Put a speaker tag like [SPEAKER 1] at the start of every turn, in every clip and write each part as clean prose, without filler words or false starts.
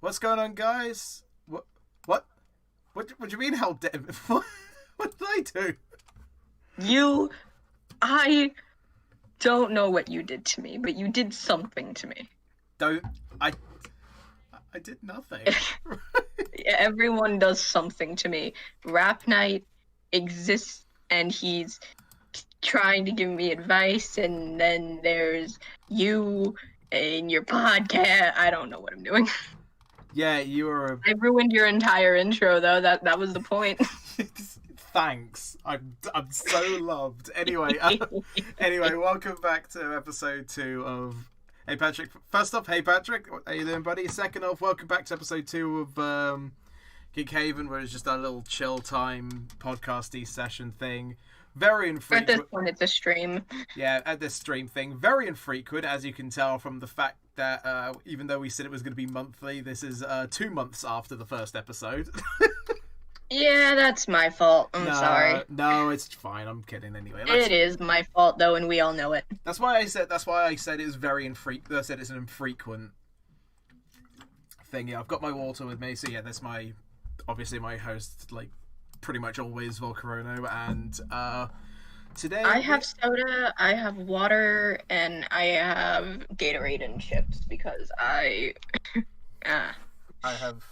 [SPEAKER 1] What's going on, guys? What? What do you mean? How dare? What did I do?
[SPEAKER 2] I don't know what you did to me, but you did something to me.
[SPEAKER 1] Don't I? I did nothing.
[SPEAKER 2] Everyone does something to me. Rap Night exists, and he's trying to give me advice, and then there's you in your podcast. I don't know what I'm doing.
[SPEAKER 1] Yeah, you were.
[SPEAKER 2] I ruined your entire intro, though. That was the point.
[SPEAKER 1] Thanks. I'm so loved. Anyway, welcome back to episode 2 of. Hey Patrick. First off, hey Patrick, what are you doing, buddy? Second off, welcome back to episode 2 of Geek Haven, where it's just a little chill time podcasty session thing. Very infrequent.
[SPEAKER 2] At this point, it's a stream.
[SPEAKER 1] Yeah, at this stream thing. Very infrequent, as you can tell from the fact that even though we said it was going to be monthly, this is 2 months after the first episode.
[SPEAKER 2] Yeah, that's my fault. I'm sorry.
[SPEAKER 1] No, it's fine. I'm kidding anyway.
[SPEAKER 2] It is my fault, though, and we all know it.
[SPEAKER 1] That's why I said it was very infrequent. I said it's an infrequent thing. Yeah, I've got my water with me, so yeah, that's obviously my host, like, pretty much always Volcarono, and today
[SPEAKER 2] I have soda, I have water, and I have Gatorade and chips because I
[SPEAKER 1] have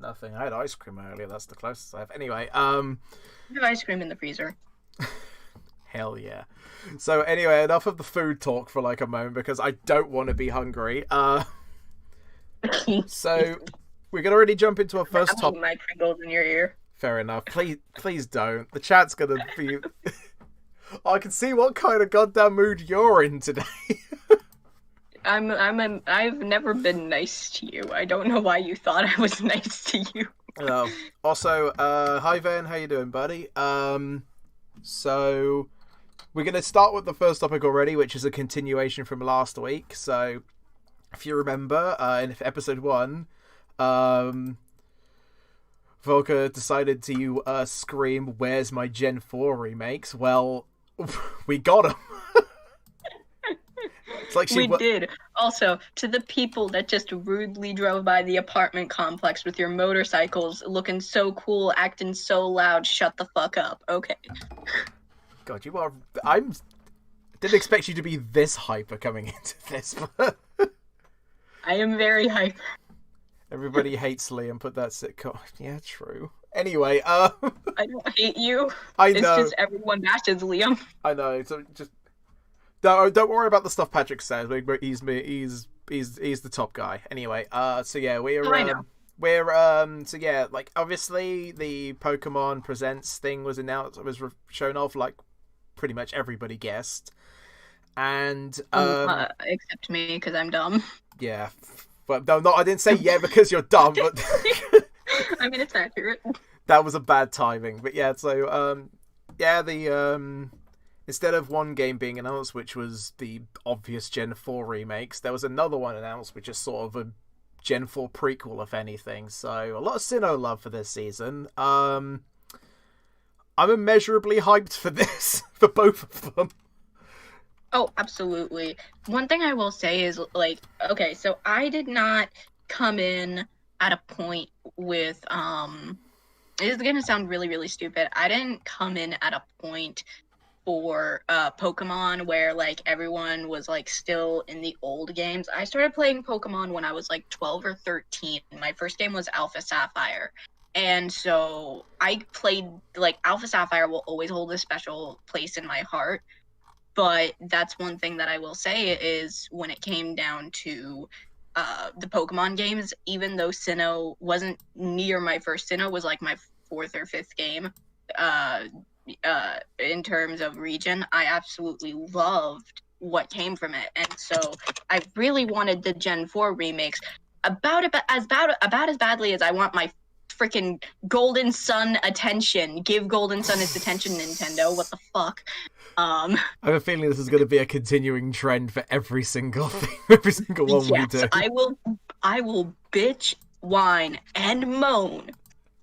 [SPEAKER 1] nothing. I had ice cream earlier. That's the closest I have. Anyway,
[SPEAKER 2] I have ice cream in the freezer.
[SPEAKER 1] Hell yeah. So anyway, enough of the food talk for like a moment because I don't want to be hungry. So we're gonna already jump into our first topic.
[SPEAKER 2] My Pringles in your ear.
[SPEAKER 1] Fair enough. Please don't. The chat's gonna be. I can see what kind of goddamn mood you're in today.
[SPEAKER 2] I've never been nice to you. I don't know why you thought I was nice to you.
[SPEAKER 1] Also, hi Van, how you doing, buddy? So we're gonna start with the first topic already, which is a continuation from last week. So if you remember, in episode 1, Volker decided to scream, "Where's my Gen 4 remakes?" Well, we got them. Like
[SPEAKER 2] we did. Also, to the people that just rudely drove by the apartment complex with your motorcycles looking so cool, acting so loud, shut the fuck up, okay?
[SPEAKER 1] God, you are... didn't expect you to be this hyper coming into this, but...
[SPEAKER 2] I am very hyper.
[SPEAKER 1] Everybody hates Liam, put that sitcom... Yeah, true. Anyway,
[SPEAKER 2] I don't hate you.
[SPEAKER 1] I know.
[SPEAKER 2] It's just everyone bashes Liam.
[SPEAKER 1] I know, so just... Don't worry about the stuff Patrick says. He's the top guy. Anyway, so yeah, so yeah, like obviously the Pokemon Presents thing was announced. It was shown off, like pretty much everybody guessed, and
[SPEAKER 2] except me because I'm dumb.
[SPEAKER 1] Yeah, but no, I didn't say yeah because you're dumb, but
[SPEAKER 2] I mean it's accurate.
[SPEAKER 1] That was a bad timing, but yeah. So yeah, the instead of one game being announced, which was the obvious Gen 4 remakes, there was another one announced, which is sort of a Gen 4 prequel, if anything. So, a lot of Sinnoh love for this season. I'm immeasurably hyped for this, for both of them.
[SPEAKER 2] Oh, absolutely. One thing I will say is, like, okay, so I did not come in at a point with, this is going to sound really, really stupid. I didn't come in at a point for Pokemon where like everyone was like still in the old games. I started playing Pokemon when I was like 12 or 13. My first game was Alpha Sapphire. And so I played like Alpha Sapphire will always hold a special place in my heart. But that's one thing that I will say is when it came down to the Pokemon games, even though Sinnoh wasn't near my first, Sinnoh was like my 4th or 5th game. In terms of region, I absolutely loved what came from it, and so I really wanted the Gen 4 remakes about as badly as I want my freaking Golden Sun attention. Give Golden Sun its attention, Nintendo. What the fuck?
[SPEAKER 1] I have a feeling this is going to be a continuing trend for every single thing, every single one we do.
[SPEAKER 2] I will bitch, whine, and moan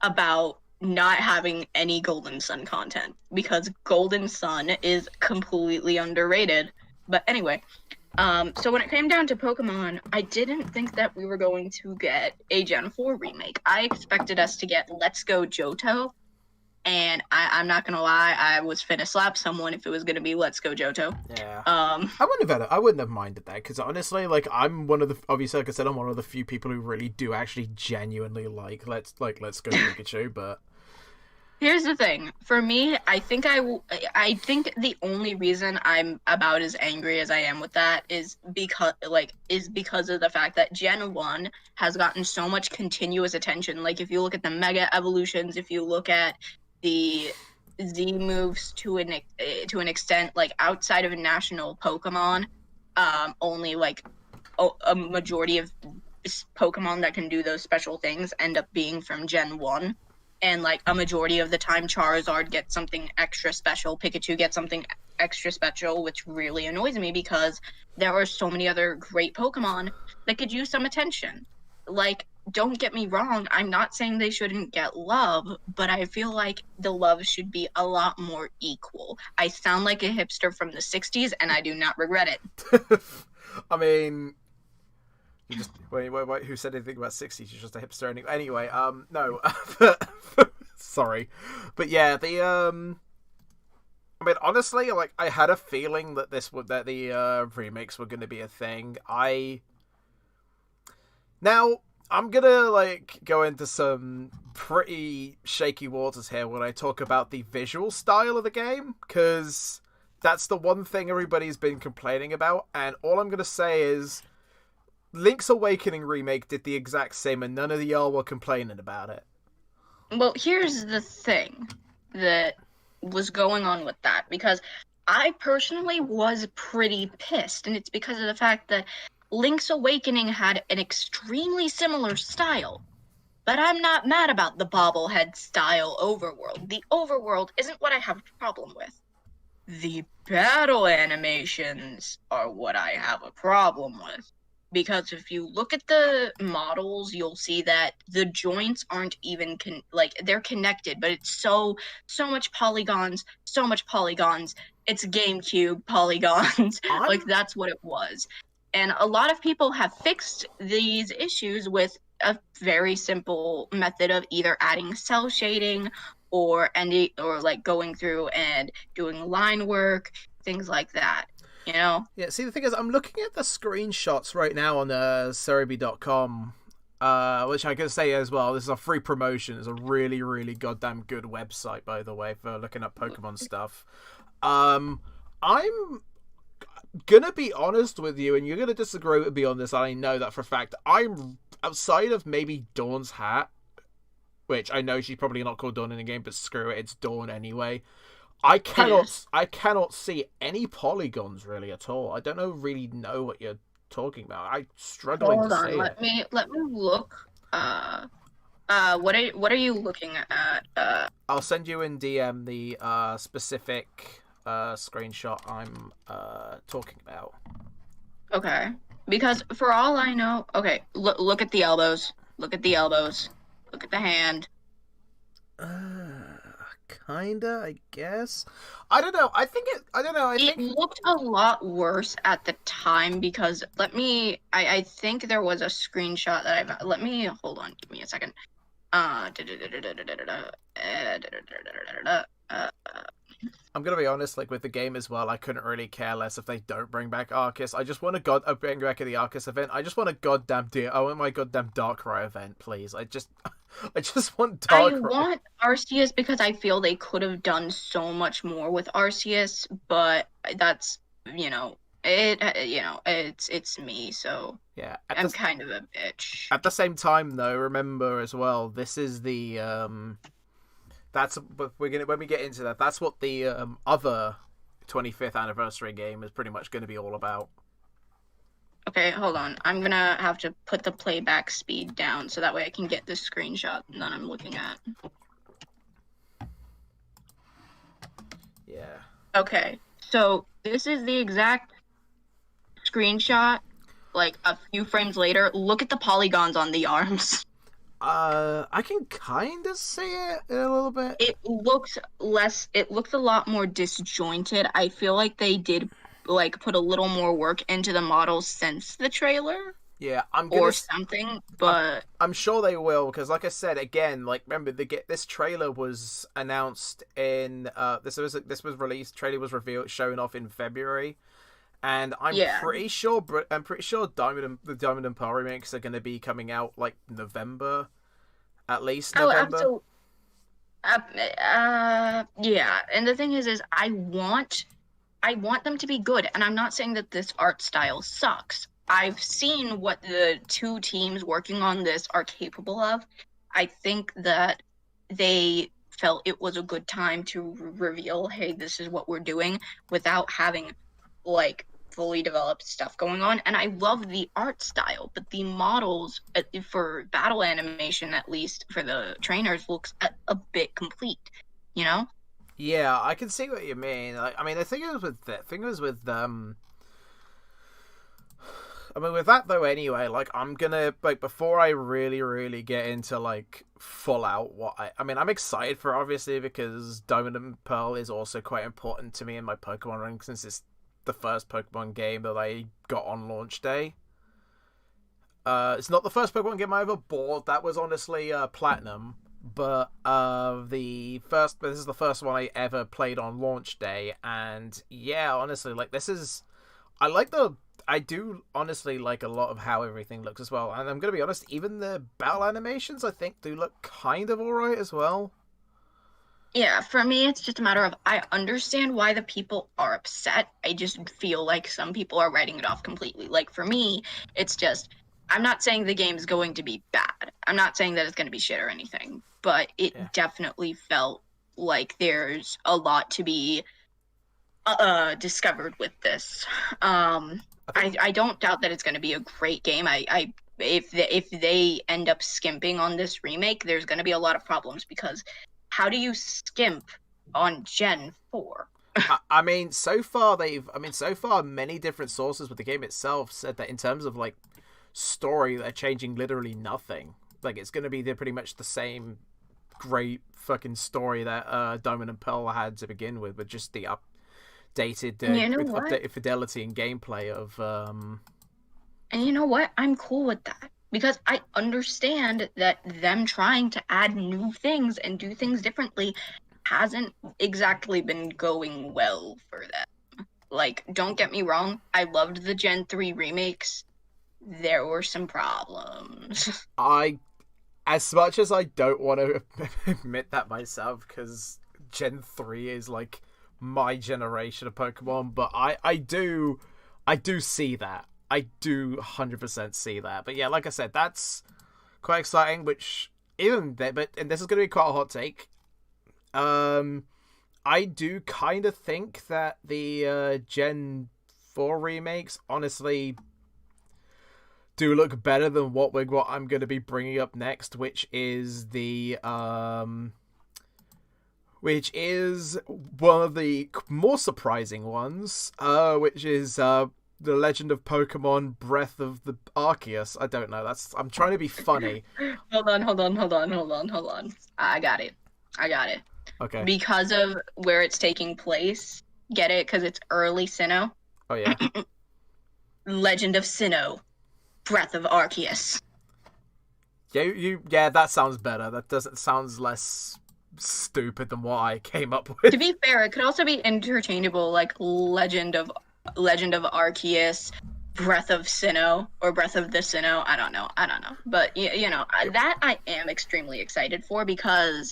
[SPEAKER 2] about not having any Golden Sun content because Golden Sun is completely underrated. But anyway, So when it came down to Pokemon, I didn't think that we were going to get a Gen 4 remake. I expected us to get Let's Go Johto, and I'm not gonna lie, I was finna slap someone if it was gonna be Let's Go Johto.
[SPEAKER 1] Yeah.
[SPEAKER 2] Um,
[SPEAKER 1] I wouldn't have minded that, because honestly, like, I'm one of the, obviously, like I said, I'm one of the few people who really do actually genuinely Let's Go Pikachu, but
[SPEAKER 2] Here's the thing. For me, I think the only reason I'm about as angry as I am with that is because of the fact that Gen 1 has gotten so much continuous attention. Like if you look at the Mega Evolutions, if you look at the Z moves to an extent, like outside of national Pokemon, only like a majority of Pokemon that can do those special things end up being from Gen 1. And like a majority of the time Charizard gets something extra special, Pikachu gets something extra special, which really annoys me because there are so many other great Pokemon that could use some attention. Like, don't get me wrong, I'm not saying they shouldn't get love, but I feel like the love should be a lot more equal. I sound like a hipster from the 60s and I do not regret it.
[SPEAKER 1] I mean, you just wait, who said anything about 60s? You're just a hipster anyway. No, sorry, but yeah, I mean, honestly, like, I had a feeling that the remakes were going to be a thing. Now, I'm gonna, like, go into some pretty shaky waters here when I talk about the visual style of the game, because that's the one thing everybody's been complaining about, and all I'm gonna say is Link's Awakening remake did the exact same, and none of y'all were complaining about it.
[SPEAKER 2] Well, here's the thing that was going on with that, because I personally was pretty pissed, and it's because of the fact that Link's Awakening had an extremely similar style. But I'm not mad about the bobblehead style overworld. The overworld isn't what I have a problem with. The battle animations are what I have a problem with. Because if you look at the models, you'll see that the joints aren't even they're connected, but it's so much polygons, so much polygons. It's GameCube polygons. Like that's what it was. And a lot of people have fixed these issues with a very simple method of either adding cell shading or like going through and doing line work, things like that. You know?
[SPEAKER 1] Yeah, see, the thing is, I'm looking at the screenshots right now on Cerebi.com, which I can say as well, this is a free promotion. It's a really, really goddamn good website, by the way, for looking at Pokemon stuff. I'm gonna be honest with you, and you're gonna disagree with me on this, I know that for a fact. I'm, outside of maybe Dawn's hat, which I know she's probably not called Dawn in the game, but screw it, it's Dawn anyway. I cannot see any polygons really at all. I don't really know what you're talking about. I'm struggling
[SPEAKER 2] Hold
[SPEAKER 1] to
[SPEAKER 2] on,
[SPEAKER 1] see
[SPEAKER 2] let me look. What are you looking at?
[SPEAKER 1] I'll send you in DM the specific screenshot I'm talking about.
[SPEAKER 2] Okay. Because for all I know, okay, look at the elbows. Look at the elbows. Look at the hand.
[SPEAKER 1] Kinda, I guess. I don't know. I think
[SPEAKER 2] it looked a lot worse at the time because I think there was a screenshot that hold on, give me a second.
[SPEAKER 1] I'm gonna be honest, like with the game as well, I couldn't really care less if they don't bring back Arceus. I just want bring back the Arceus event. I just want a goddamn I want my goddamn Darkrai event, please. I just want Darkrai.
[SPEAKER 2] I want Arceus because I feel they could have done so much more with Arceus, but that's it's me, so
[SPEAKER 1] yeah.
[SPEAKER 2] I'm kind of a bitch.
[SPEAKER 1] At the same time, though, remember as well, this is the that's when we get into that. That's what the other 25th anniversary game is pretty much going to be all about.
[SPEAKER 2] Okay, hold on. I'm gonna have to put the playback speed down so that way I can get this screenshot that I'm looking at.
[SPEAKER 1] Yeah.
[SPEAKER 2] Okay, so this is the exact screenshot. Like a few frames later, look at the polygons on the arms.
[SPEAKER 1] I can kind of see it a little bit.
[SPEAKER 2] It looks a lot more disjointed. I feel like they did like put a little more work into the models since the trailer
[SPEAKER 1] Yeah,
[SPEAKER 2] or something,
[SPEAKER 1] I'm,
[SPEAKER 2] but
[SPEAKER 1] I'm sure they will, because like I said again, like remember this trailer was announced in this was released, trailer was revealed, showing off in February, and
[SPEAKER 2] yeah.
[SPEAKER 1] I'm pretty sure the Diamond and Pearl remakes are going to be coming out like November, at least
[SPEAKER 2] Oh,
[SPEAKER 1] November.
[SPEAKER 2] absolutely. Yeah. And the thing is I want them to be good, and I'm not saying that this art style sucks. I've seen what the two teams working on this are capable of. I think that they felt it was a good time to reveal, hey, this is what we're doing without having like fully developed stuff going on. And I love the art style, but the models for battle animation, at least for the trainers, looks a bit complete, you know?
[SPEAKER 1] Yeah, I can see what you mean. Like, I mean, the thing was with I mean, with that though, anyway, like I'm gonna like before I really, really get into like full out I mean, I'm excited for obviously because Diamond and Pearl is also quite important to me in my Pokemon rank since it's the first Pokemon game that I got on launch day. It's not the first Pokemon game I ever bought. That was honestly Platinum, but this is the first one I ever played on launch day, and yeah, honestly, like this is I like the. I do honestly like a lot of how everything looks as well, and I'm gonna be honest. Even the battle animations, I think, do look kind of alright as well.
[SPEAKER 2] Yeah, for me, it's just a matter of I understand why the people are upset. I just feel like some people are writing it off completely. Like for me, it's just I'm not saying the game's going to be bad. I'm not saying that it's going to be shit or anything, but
[SPEAKER 1] Yeah,
[SPEAKER 2] it definitely felt like there's a lot to be discovered with this.
[SPEAKER 1] I think.
[SPEAKER 2] I don't doubt that it's going to be a great game. I if they end up skimping on this remake, there's going to be a lot of problems because how do you skimp on Gen 4?
[SPEAKER 1] I mean, so far so far many different sources with the game itself said that in terms of like story, they're changing literally nothing. Like it's going to be pretty much the same great fucking story that Diamond and Pearl had to begin with just the updated
[SPEAKER 2] And you know
[SPEAKER 1] with
[SPEAKER 2] what?
[SPEAKER 1] updated fidelity and gameplay of
[SPEAKER 2] And you know what? I'm cool with that because I understand that them trying to add new things and do things differently hasn't exactly been going well for them. Like, don't get me wrong, I loved the Gen 3 remakes. There were some problems.
[SPEAKER 1] I as much as I don't want to admit that myself because Gen 3 is like my generation of Pokemon, but I do see that. I do 100% see that. But yeah, like I said, that's quite exciting, which even there, but and this is going to be quite a hot take. Um I do kind of think that the Gen 4 remakes honestly do look better than what I'm going to be bringing up next, which is one of the more surprising ones, which is the Legend of Pokemon Breath of the Arceus. I don't know. I'm trying to be funny.
[SPEAKER 2] Hold on. I got it. I got it.
[SPEAKER 1] Okay.
[SPEAKER 2] Because of where it's taking place, get it? Because it's early Sinnoh.
[SPEAKER 1] Oh yeah.
[SPEAKER 2] Legend of Sinnoh, Breath of Arceus.
[SPEAKER 1] Yeah. That sounds better. That doesn't sounds less stupid than what I came up
[SPEAKER 2] To
[SPEAKER 1] with.
[SPEAKER 2] be fair, it could also be interchangeable, like Legend of Arceus, Breath of Sinnoh, or Breath of the Sinnoh. I don't know. But you know that I am extremely excited for because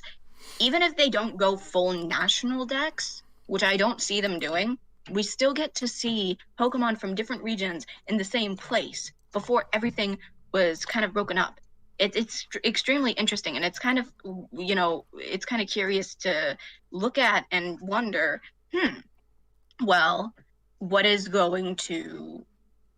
[SPEAKER 2] even if they don't go full national decks, which I don't see them doing, we still get to see Pokemon from different regions in the same place before everything was kind of broken up. It's extremely interesting, and it's kind of, you know, it's kind of curious to look at and wonder, well, what is going to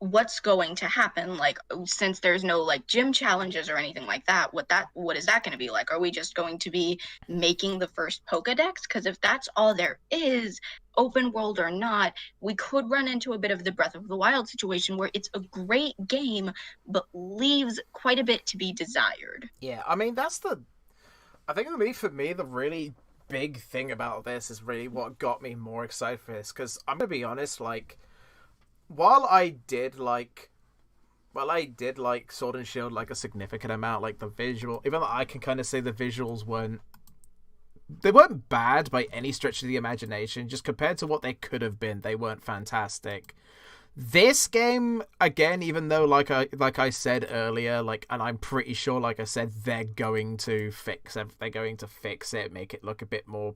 [SPEAKER 2] what's going to happen, like since there's no like gym challenges or anything like that, what is that going to be like? Are we just going to be making the first Pokedex? Because if that's all there is, open world or not, we could run into a bit of the Breath of the Wild situation where it's a great game but leaves quite a bit to be desired.
[SPEAKER 1] Yeah, I mean I think for me the really big thing about this is really what got me more excited for this because I'm gonna be honest, like while I did like. Well, I did like Sword and Shield like a significant amount. Like the visual, even though I can kind of say the visuals they weren't bad by any stretch of the imagination. Just compared to what they could have been, they weren't fantastic. This game, again, even though like I said earlier, like, and I'm pretty sure, like I said, they're going to fix it. They're going to fix it, make it look a bit more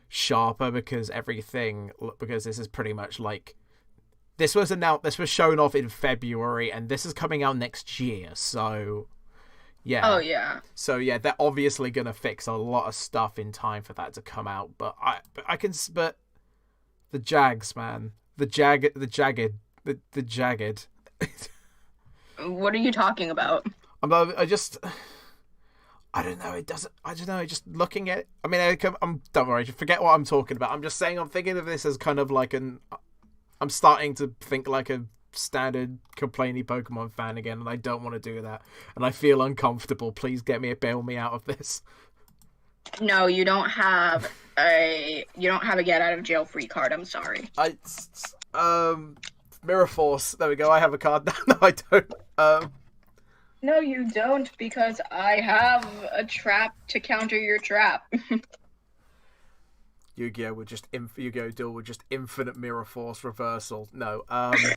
[SPEAKER 1] sharper because this is pretty much like this was shown off in February, and this is coming out next year. So yeah.
[SPEAKER 2] Oh yeah.
[SPEAKER 1] So yeah, they're obviously gonna fix a lot of stuff in time for that to come out. But the Jags, man, the jagged.
[SPEAKER 2] What are you talking about?
[SPEAKER 1] I don't know. It doesn't. I don't know. Just looking at. I mean, don't worry. Forget what I'm talking about. I'm just saying. I'm thinking of this as kind of like I'm starting to think like a standard complainy Pokemon fan again, and I don't want to do that. And I feel uncomfortable. Please bail me out of this.
[SPEAKER 2] No, you don't have a get out of jail free card. I'm sorry.
[SPEAKER 1] Mirror Force. There we go. I have a card now. No, I don't.
[SPEAKER 2] No, you don't, because I have a trap to counter your trap.
[SPEAKER 1] Yu-Gi-Oh! Yu-Gi-Oh! Duel with just infinite Mirror Force reversal. No.
[SPEAKER 2] Jeez.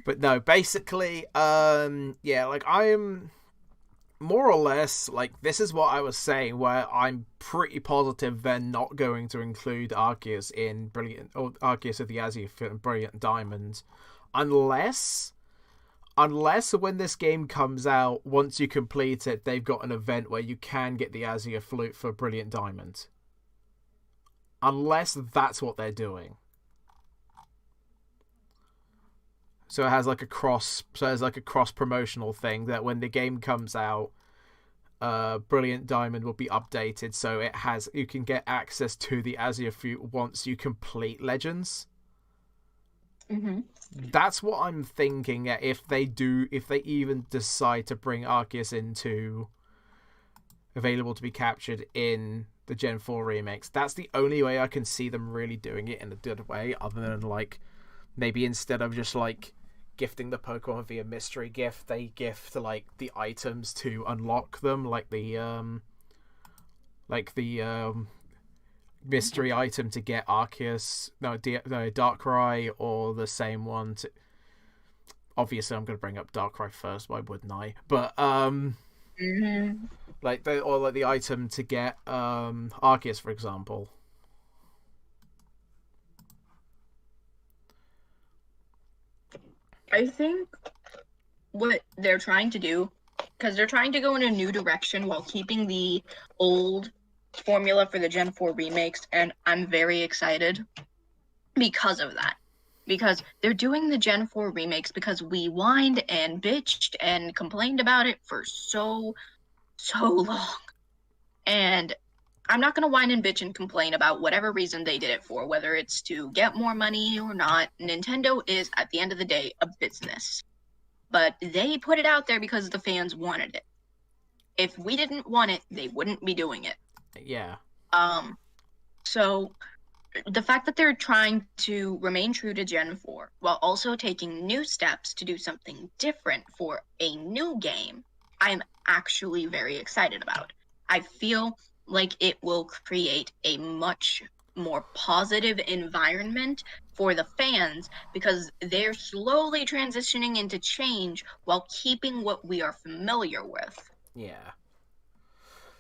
[SPEAKER 1] But no, basically, yeah, like I'm more or less like this is what I was saying, where I'm pretty positive they're not going to include Arceus in Arceus of the Azure and Brilliant Diamond, unless when this game comes out, once you complete it, they've got an event where you can get the Azure Flute for Brilliant Diamond. Unless that's what they're doing. So it has like a cross promotional thing that when the game comes out, Brilliant Diamond will be updated, so you can get access to the Azure Flute once you complete Legends.
[SPEAKER 2] Mm-hmm.
[SPEAKER 1] That's what I'm thinking. If they even decide to bring Arceus into available to be captured in the Gen 4 remakes, that's the only way I can see them really doing it in a good way, other than like maybe instead of just like gifting the Pokemon via mystery gift, they gift like the items to unlock them, like the mystery item to get Arceus, Darkrai, or the same one to. Obviously, I'm going to bring up Darkrai first. Why wouldn't I? But
[SPEAKER 2] Mm-hmm.
[SPEAKER 1] like the item to get Arceus, for example.
[SPEAKER 2] I think what they're trying to do, because they're trying to go in a new direction while keeping the old formula for the Gen 4 remakes, and I'm very excited because of that. Because they're doing the Gen 4 remakes because we whined and bitched and complained about it for so long. And I'm not going to whine and bitch and complain about whatever reason they did it for, whether it's to get more money or not. Nintendo is, at the end of the day, a business. But they put it out there because the fans wanted it. If we didn't want it, they wouldn't be doing it.
[SPEAKER 1] Yeah.
[SPEAKER 2] So the fact that they're trying to remain true to Gen 4 while also taking new steps to do something different for a new game, I'm actually very excited about. I feel like it will create a much more positive environment for the fans because they're slowly transitioning into change while keeping what we are familiar with.
[SPEAKER 1] Yeah.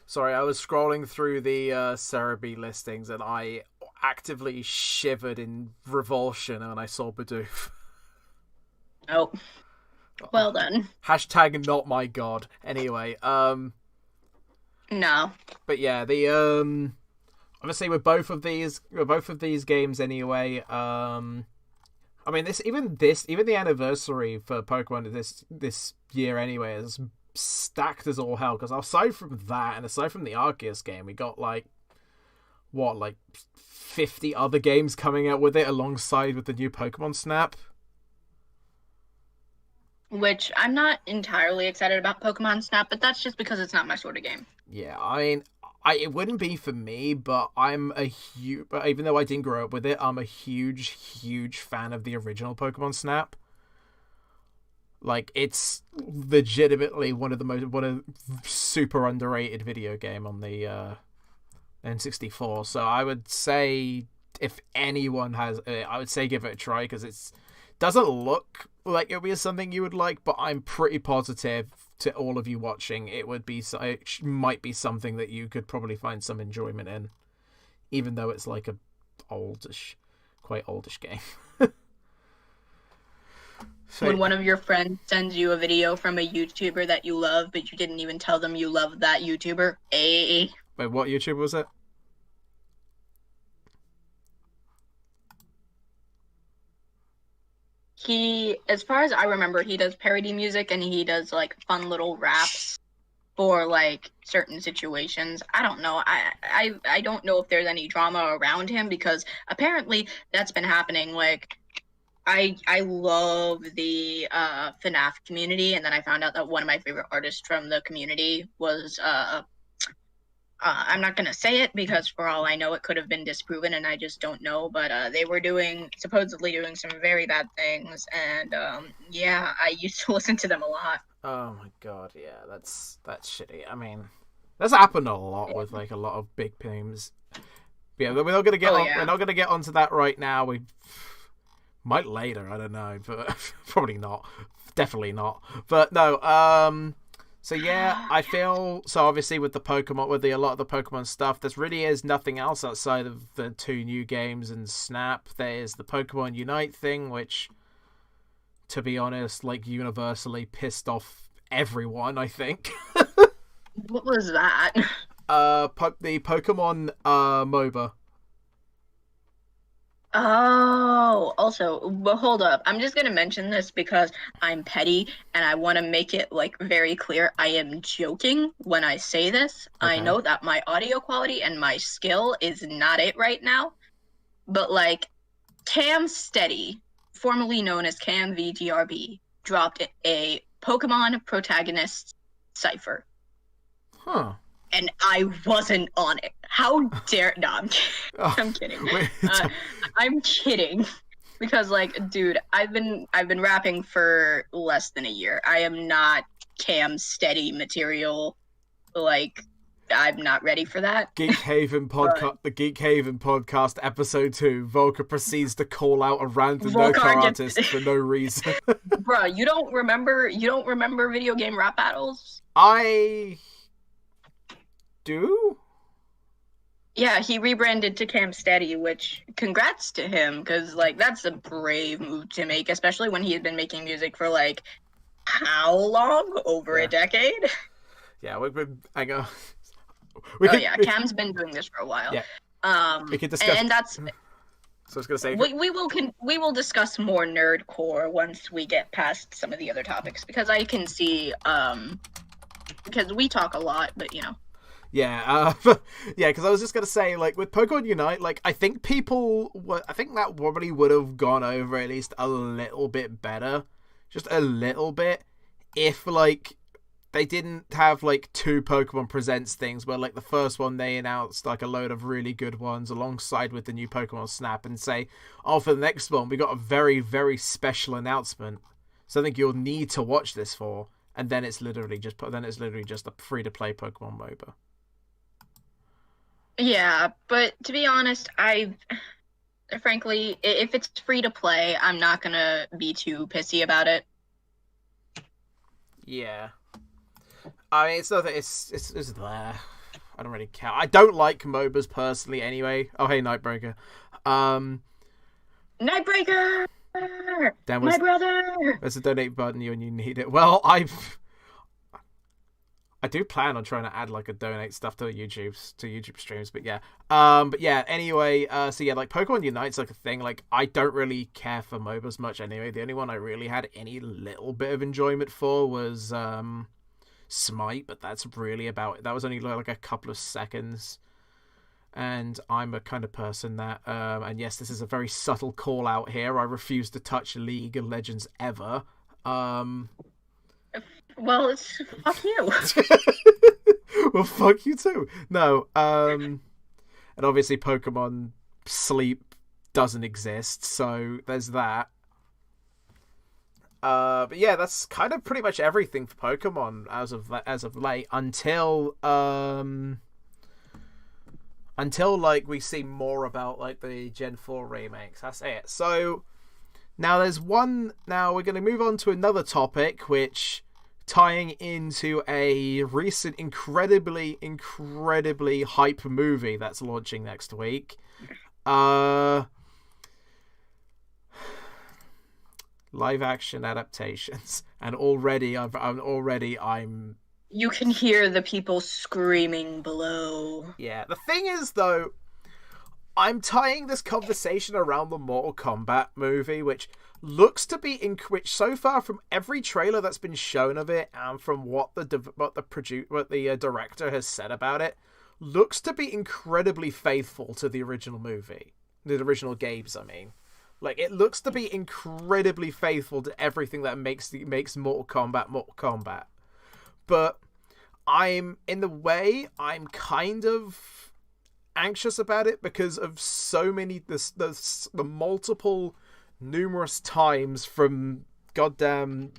[SPEAKER 1] Sorry, I was scrolling through the Cerebi listings and I actively shivered in revulsion when I saw Bidoof.
[SPEAKER 2] Oh. Well done.
[SPEAKER 1] Hashtag not my god. Anyway,
[SPEAKER 2] No.
[SPEAKER 1] But yeah, the obviously with both of these games anyway, I mean even the anniversary for Pokemon this year anyway is stacked as all hell, because aside from that and aside from the Arceus game, we got like 50 other games coming out with it alongside with the new Pokemon Snap.
[SPEAKER 2] Which I'm not entirely excited about Pokemon Snap, but that's just because it's not my sort of game.
[SPEAKER 1] Yeah, I mean, it wouldn't be for me, but even though I didn't grow up with it, I'm a huge fan of the original Pokemon Snap. Like, it's legitimately one of super underrated video game on the N64. So I would say if anyone has it, I would say give it a try, because it doesn't look like it'll be something you would like, but I'm pretty positive to all of you watching it might be something that you could probably find some enjoyment in, even though it's like quite oldish game. So,
[SPEAKER 2] when one of your friends sends you a video from a YouTuber that you love, but you didn't even tell them you love that YouTuber.
[SPEAKER 1] Wait, what YouTuber was it?
[SPEAKER 2] He, as far as I remember, he does parody music, and he does like fun little raps for like certain situations. I don't know. I don't know if there's any drama around him, because apparently that's been happening. Like, I love the FNAF community, and then I found out that one of my favorite artists from the community was I'm not gonna say it, because for all I know it could have been disproven, and I just don't know. But they were supposedly doing some very bad things, and yeah, I used to listen to them a lot.
[SPEAKER 1] Oh my god, yeah, that's shitty. I mean, that's happened a lot with like a lot of big names. Yeah, we're not gonna we're not gonna get onto that right now. We might later, I don't know, but probably not. Definitely not. But no, so yeah, I feel so obviously with a lot of the Pokemon stuff, there really is nothing else outside of the 2 new games and Snap. There's the Pokemon Unite thing, which, to be honest, like universally pissed off everyone, I think.
[SPEAKER 2] What was that?
[SPEAKER 1] The Pokemon MOBA.
[SPEAKER 2] Oh, also, but hold up. I'm just gonna mention this because I'm petty, and I want to make it like very clear. I am joking when I say this.
[SPEAKER 1] Okay.
[SPEAKER 2] I know that my audio quality and my skill is not it right now, but like Cam Steady, formerly known as Cam VGRB, dropped a Pokemon protagonist cipher.
[SPEAKER 1] Huh.
[SPEAKER 2] And I wasn't on it. How dare... No, I'm kidding. I'm kidding. Because, like, dude, I've been rapping for less than a year. I am not Cam Steady material. Like, I'm not ready for that.
[SPEAKER 1] Geek Haven podcast, the Geek Haven podcast, episode 2. Volker proceeds to call out a random no-car artist for no reason.
[SPEAKER 2] Bruh, you don't remember video game rap battles?
[SPEAKER 1] I do?
[SPEAKER 2] Yeah, he rebranded to Cam Steady, which congrats to him, because like that's a brave move to make, especially when he had been making music for like how long? Over a decade?
[SPEAKER 1] Yeah,
[SPEAKER 2] Cam's been doing this for a while.
[SPEAKER 1] Yeah. We could discuss,
[SPEAKER 2] and that's.
[SPEAKER 1] So I was gonna say
[SPEAKER 2] we will discuss more nerdcore once we get past some of the other topics, because I can see because we talk a lot, but you know.
[SPEAKER 1] Yeah, because I was just gonna say, like, with Pokemon Unite, like, I think that probably would have gone over at least a little bit better, just a little bit, if, like, they didn't have, like, 2 Pokemon Presents things, where, like, the first one they announced, like, a load of really good ones alongside with the new Pokemon Snap, and say, oh, for the next one, we got a very, very special announcement, something you'll need to watch this for, and then it's literally just a free-to-play Pokemon MOBA.
[SPEAKER 2] Yeah, but to be honest, frankly, if it's free to play, I'm not gonna be too pissy about it.
[SPEAKER 1] Yeah, I mean, it's not that it's there. I don't really care. I don't like MOBAs personally, anyway. Oh, hey, Nightbreaker.
[SPEAKER 2] Nightbreaker, my brother.
[SPEAKER 1] There's a donate button when you need it. Well, I do plan on trying to add like a donate stuff to YouTube streams, but yeah. Anyway, so yeah, like Pokemon Unite's like a thing. Like, I don't really care for MOBAs much anyway. The only one I really had any little bit of enjoyment for was Smite, but that's really about it. That was only like a couple of seconds. And I'm a kind of person that and yes, this is a very subtle call out here. I refuse to touch League of Legends ever.
[SPEAKER 2] Well, it's fuck you.
[SPEAKER 1] Well, fuck you too. No, and obviously Pokemon Sleep doesn't exist, so there's that. But yeah, that's kind of pretty much everything for Pokemon as of late until like we see more about like the Gen 4 remakes. That's it. So now we're going to move on to another topic, which tying into a recent incredibly hype movie that's launching next week. Live action adaptations, and I'm
[SPEAKER 2] you can hear the people screaming below.
[SPEAKER 1] Yeah, the thing is though, I'm tying this conversation around the Mortal Kombat movie, which looks to be which so far from every trailer that's been shown of it and from what the director has said about it, looks to be incredibly faithful to the original movie, the original games. I mean, like it looks to be incredibly faithful to everything that makes Mortal Kombat. But I'm kind of anxious about it because of so many the multiple numerous times from goddamn,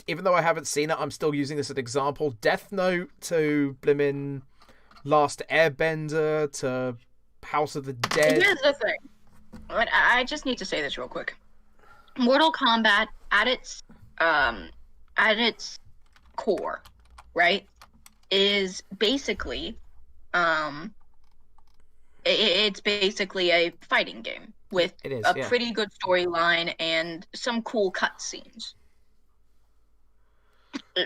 [SPEAKER 1] even though I haven't seen it, I'm still using this as an example, Death Note to blimmin' Last Airbender to House of the Dead.
[SPEAKER 2] Here's the thing. I just need to say this real quick. Mortal Kombat at its core, right, is basically it's basically a fighting game with pretty good storyline and some cool cutscenes.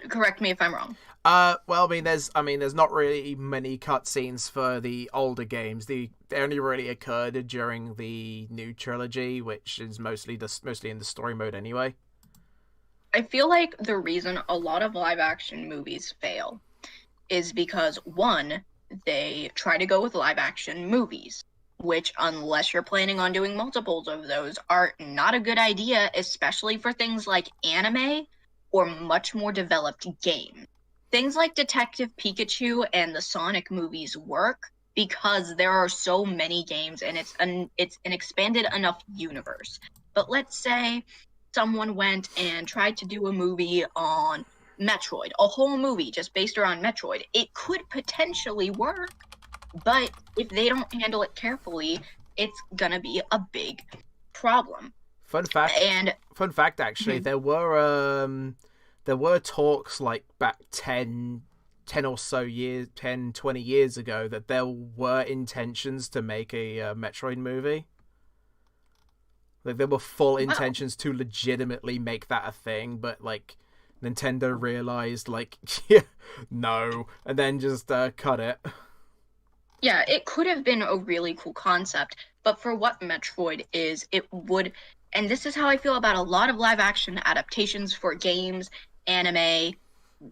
[SPEAKER 2] Correct me if I'm wrong.
[SPEAKER 1] Well, I mean, there's not really many cutscenes for the older games. They only really occurred during the new trilogy, which is mostly in the story mode anyway.
[SPEAKER 2] I feel like the reason a lot of live action movies fail is because, one, they try to go with live action movies, which, unless you're planning on doing multiples of those, are not a good idea, especially for things like anime or much more developed games. Things like Detective Pikachu and the Sonic movies work because there are so many games and it's an expanded enough universe. But let's say someone went and tried to do a movie on Metroid, a whole movie just based around Metroid. It could potentially work, but if they don't handle it carefully, it's gonna be a big problem.
[SPEAKER 1] Fun fact, actually, there were talks like back 10 or so years, 10, 20 years ago, that there were intentions to make a Metroid movie. Like, there were full intentions to legitimately make that a thing, but, like, Nintendo realized, like, yeah, no, and then just cut it.
[SPEAKER 2] Yeah, it could have been a really cool concept, but for what Metroid is, it would, and this is how I feel about a lot of live-action adaptations for games, anime,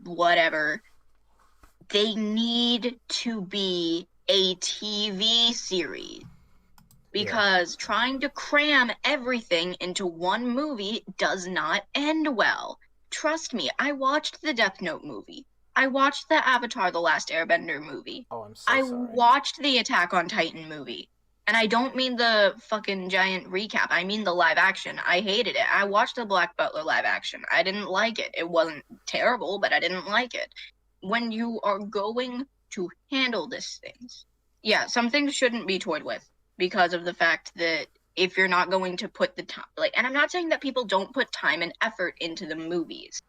[SPEAKER 2] whatever, they need to be a TV series. Because trying to cram everything into one movie does not end well. Trust me, I watched the Death Note movie. I watched the Avatar: The Last Airbender movie.
[SPEAKER 1] Oh, I'm so sorry.
[SPEAKER 2] I watched the Attack on Titan movie. And I don't mean the fucking giant recap. I mean the live action. I hated it. I watched the Black Butler live action. I didn't like it. It wasn't terrible, but I didn't like it. When you are going to handle these things, yeah, some things shouldn't be toyed with. Because of the fact that if you're not going to put the time, like, and I'm not saying that people don't put time and effort into the movies,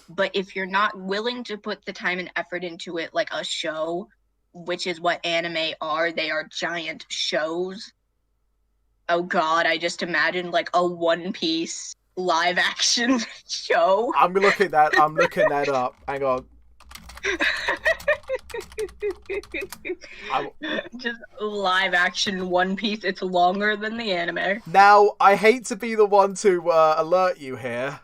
[SPEAKER 2] but if you're not willing to put the time and effort into it, like a show, which is what anime are, they are giant shows. Oh God, I just imagined like a One Piece live action show.
[SPEAKER 1] I'm looking that up. Hang on.
[SPEAKER 2] Just live action One Piece. It's longer than the anime.
[SPEAKER 1] Now, I hate to be the one to alert you here.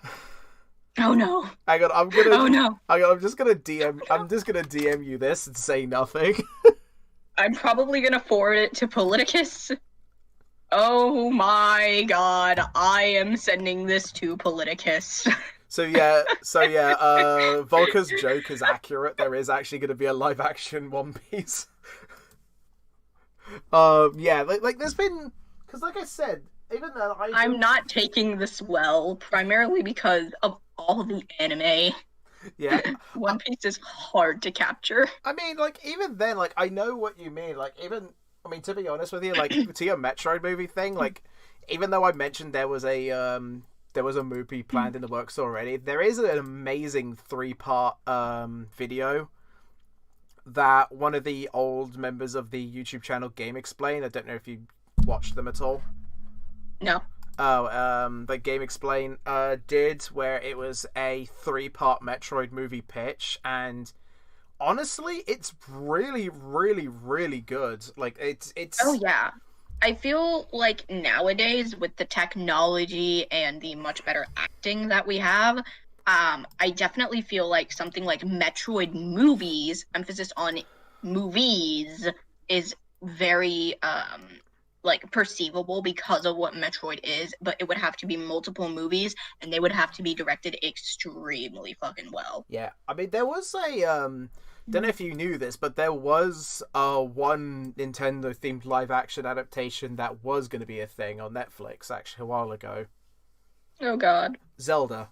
[SPEAKER 2] Oh no!
[SPEAKER 1] Hang on, I'm gonna.
[SPEAKER 2] Oh no!
[SPEAKER 1] Hang on, I'm just gonna DM you this and say nothing.
[SPEAKER 2] I'm probably gonna forward it to Politicus. Oh my God! I am sending this to Politicus.
[SPEAKER 1] Volker's joke is accurate. There is actually going to be a live action One Piece. There's been, because like I said, even though
[SPEAKER 2] I'm not taking this well, primarily because of all the anime.
[SPEAKER 1] Yeah,
[SPEAKER 2] One Piece is hard to capture.
[SPEAKER 1] I mean, like, even then, like, I know what you mean. Like, even, I mean, to be honest with you, like, to your Metroid movie thing, like, even though I mentioned there was a movie planned in the works already, there is an amazing 3-part video that one of the old members of the YouTube channel Game Explain, I don't know if you watched them at all.
[SPEAKER 2] No.
[SPEAKER 1] The Game Explain did, where it was a 3-part Metroid movie pitch, and honestly, it's really, really, really good. Like, it's.
[SPEAKER 2] Oh yeah, I feel like nowadays with the technology and the much better acting that we have, I definitely feel like something like Metroid movies, emphasis on movies, is very like perceivable because of what Metroid is, but it would have to be multiple movies and they would have to be directed extremely fucking well.
[SPEAKER 1] Yeah, I mean, there was a don't know if you knew this, but there was one Nintendo themed live action adaptation that was going to be a thing on Netflix actually a while ago.
[SPEAKER 2] Oh god.
[SPEAKER 1] Zelda.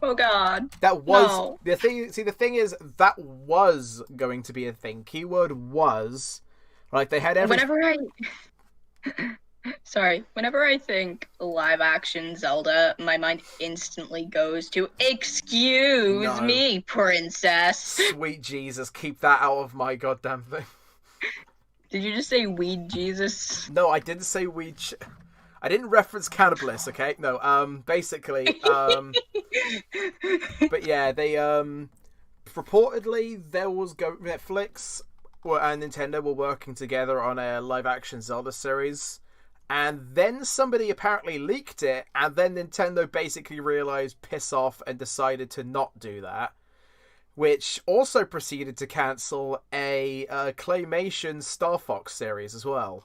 [SPEAKER 2] Oh god.
[SPEAKER 1] That was
[SPEAKER 2] no.
[SPEAKER 1] the thing. See, the thing is, that was going to be a thing. Keyword was. Like, they had every.
[SPEAKER 2] Whenever I think live action Zelda, my mind instantly goes to "Excuse me, princess."
[SPEAKER 1] Sweet Jesus, keep that out of my goddamn thing.
[SPEAKER 2] Did you just say "weed Jesus"?
[SPEAKER 1] No, I didn't say weed. I didn't reference Cannibalists, okay? No, basically, but yeah, they reportedly there was Netflix and Nintendo were working together on a live-action Zelda series, and then somebody apparently leaked it, and then Nintendo basically realized, piss off, and decided to not do that, which also proceeded to cancel a claymation Star Fox series as well.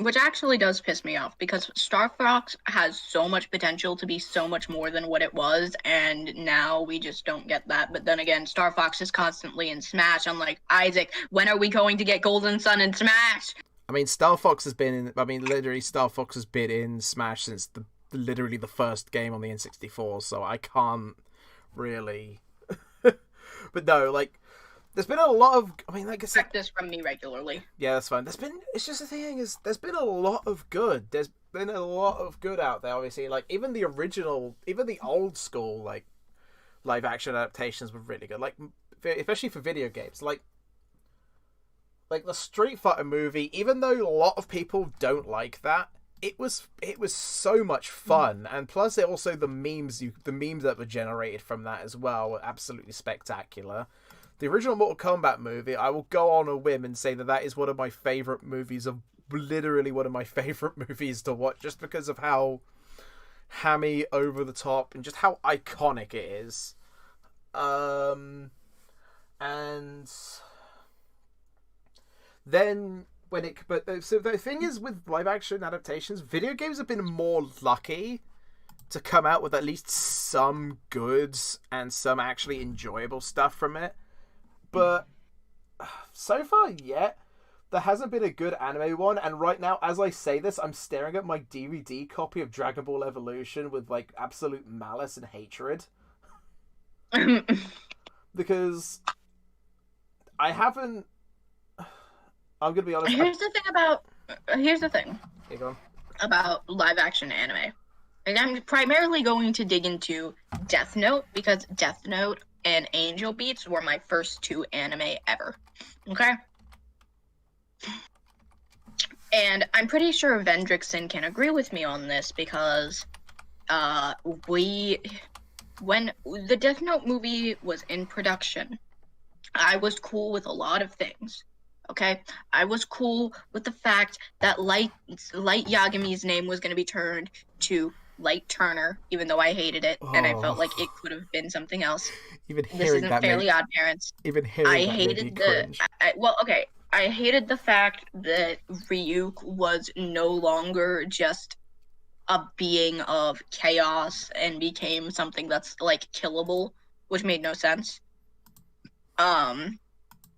[SPEAKER 2] Which actually does piss me off, because Star Fox has so much potential to be so much more than what it was, and now we just don't get that. But then again, Star Fox is constantly in Smash. I'm like, Isaac, when are we going to get Golden Sun in Smash?
[SPEAKER 1] I mean, Star Fox has been in... I mean, literally, Star Fox has been in Smash since literally the first game on the N64, so I can't really... But no, like... There's been a lot of... I mean, like I said...
[SPEAKER 2] This from me regularly.
[SPEAKER 1] Yeah, that's fine. It's just the thing is, there's been a lot of good. There's been a lot of good out there, obviously. Like, even the original... Even the old school, like, live-action adaptations were really good. Like, especially for video games. Like the Street Fighter movie, even though a lot of people don't like that, it was so much fun. And plus, also the memes that were generated from that as well were absolutely spectacular. The original Mortal Kombat movie, I will go on a whim and say that is one of my favourite movies literally one of my favourite movies to watch, just because of how hammy, over the top, and just how iconic it is. And then so the thing is, with live action adaptations, video games have been more lucky to come out with at least some goods and some actually enjoyable stuff from it. But so far yet, there hasn't been a good anime one, and right now, as I say this, I'm staring at my DVD copy of Dragon Ball Evolution with, like, absolute malice and hatred. Because I haven't... I'm gonna be honest.
[SPEAKER 2] Here's the thing
[SPEAKER 1] Hey, go on.
[SPEAKER 2] About live action anime. And I'm primarily going to dig into Death Note, because Death Note and Angel Beats were my first 2 anime ever. Okay? And I'm pretty sure Vendrickson can agree with me on this, because when the Death Note movie was in production, I was cool with a lot of things. Okay? I was cool with the fact that Light Yagami's name was going to be turned to Light Turner, even though I hated it, and I felt like it could have been something else.
[SPEAKER 1] Even
[SPEAKER 2] this isn't Fairly Odd Parents.
[SPEAKER 1] Even hearing
[SPEAKER 2] I
[SPEAKER 1] that
[SPEAKER 2] hated
[SPEAKER 1] cringe.
[SPEAKER 2] I hated the fact that Ryuk was no longer just a being of chaos and became something that's like killable, which made no sense.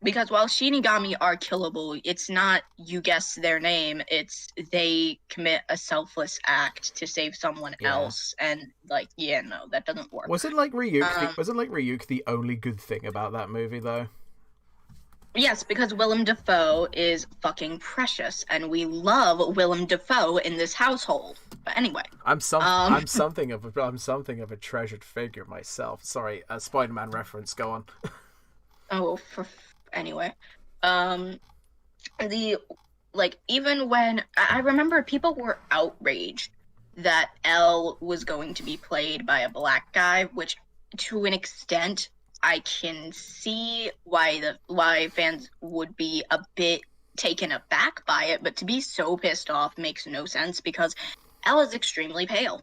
[SPEAKER 2] Because while Shinigami are killable, it's not you guess their name, it's they commit a selfless act to save someone else, and like, yeah, no, that doesn't work.
[SPEAKER 1] Wasn't like Ryuk the only good thing about that movie though?
[SPEAKER 2] Yes, because Willem Dafoe is fucking precious, and we love Willem Dafoe in this household. But anyway,
[SPEAKER 1] I'm something of a treasured figure myself. Sorry, a Spider-Man reference. Go on.
[SPEAKER 2] Anyway, the like even when I remember people were outraged that L was going to be played by a black guy, which to an extent I can see why fans would be a bit taken aback by it, but to be so pissed off makes no sense because L is extremely pale.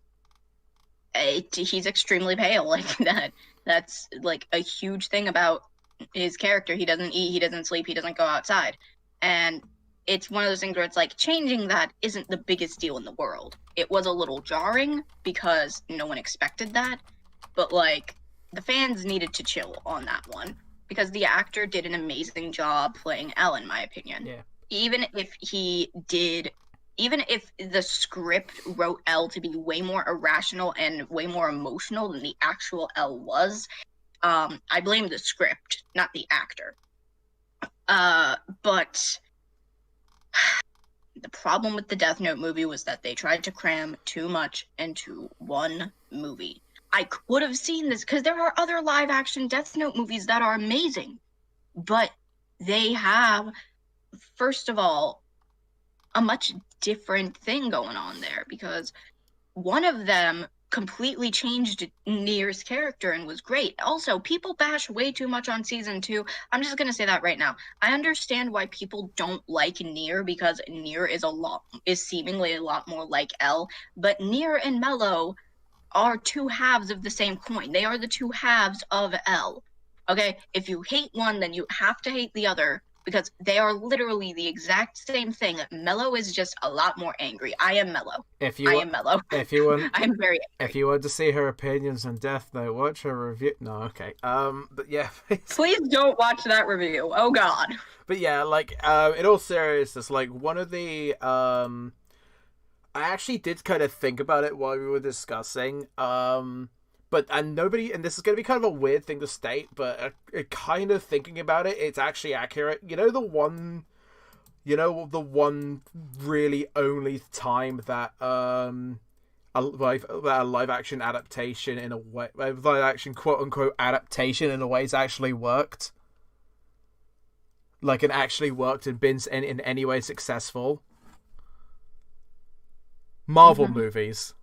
[SPEAKER 2] He's extremely pale, like that. That's like a huge thing about his character. He doesn't eat, he doesn't sleep, he doesn't go outside. And it's one of those things where it's like changing that isn't the biggest deal in the world. It was a little jarring because no one expected that, but like the fans needed to chill on that one because the actor did an amazing job playing L, in my opinion.
[SPEAKER 1] Yeah.
[SPEAKER 2] Even if the script wrote L to be way more irrational and way more emotional than the actual L was, I blame the script, not the actor. But the problem with the Death Note movie was that they tried to cram too much into one movie. I could have seen this because there are other live-action Death Note movies that are amazing, but they have, first of all, a much different thing going on there because one of them completely changed Nier's character and was great. Also, people bash way too much on season 2. I'm just gonna say that right now. I understand why people don't like Nier because Nier is seemingly a lot more like L, but Nier and Mello are two halves of the same coin. They are the two halves of L. Okay? If you hate one, then you have to hate the other because they are literally the exact same thing. Mello is just a lot more angry. I am Mello. I am Mello.
[SPEAKER 1] If you want,
[SPEAKER 2] I am very angry.
[SPEAKER 1] If you want to see her opinions on Death Note, watch her review. No, okay. But yeah.
[SPEAKER 2] Please don't watch that review. Oh God.
[SPEAKER 1] But yeah, like, in all seriousness, like one of the I actually did kind of think about it while we were discussing. And this is going to be kind of a weird thing to state, but kind of thinking about it, it's actually accurate. You know the one really only time that a live action adaptation in a way, live action quote unquote adaptation in a way has actually worked. Like, it actually worked and been in any way successful. Marvel movies.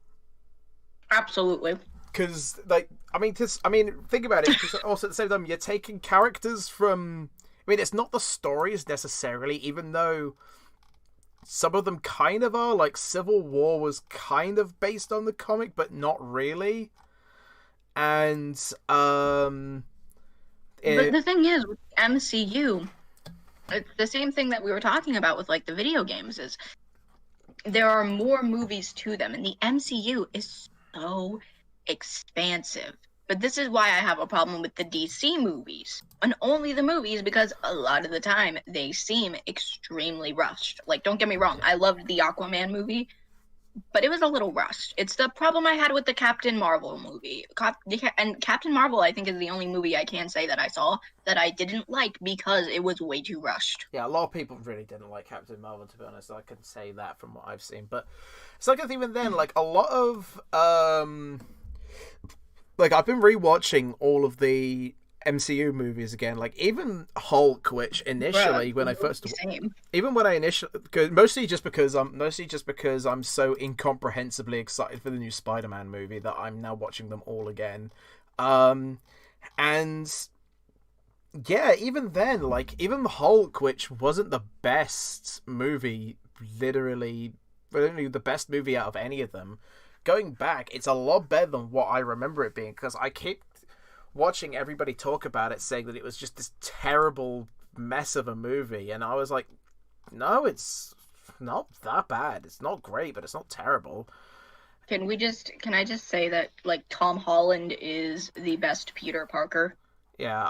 [SPEAKER 2] Absolutely.
[SPEAKER 1] Because, like, think about it. Because also at the same time, you're taking characters from. I mean, it's not the stories necessarily, even though some of them kind of are. Like, Civil War was kind of based on the comic, but not really. And
[SPEAKER 2] but the thing is, with MCU, it's the same thing that we were talking about with like the video games. Is there are more movies to them, and the MCU is so expansive. But this is why I have a problem with the DC movies, and only the movies, because a lot of the time they seem extremely rushed. Like, don't get me wrong, I loved the Aquaman movie, but it was a little rushed. It's the problem I had with the Captain Marvel movie. And Captain Marvel, I think, is the only movie I can say that I saw that I didn't like because it was way too rushed.
[SPEAKER 1] Yeah, a lot of people really didn't like Captain Marvel, to be honest. I can say that from what I've seen. But it's like, even then, like, a lot of like, I've been rewatching all of the MCU movies again, like even Hulk, which initially mostly just because I'm so incomprehensibly excited for the new Spider-Man movie that I'm now watching them all again. And yeah, even then, like, even Hulk, which wasn't the best movie, literally the best movie out of any of them, going back, it's a lot better than what I remember it being, because I keep watching everybody talk about it, saying that it was just this terrible mess of a movie, and I was like, no, it's not that bad. It's not great, but it's not terrible.
[SPEAKER 2] Can I just say that like Tom Holland is the best Peter Parker?
[SPEAKER 1] Yeah,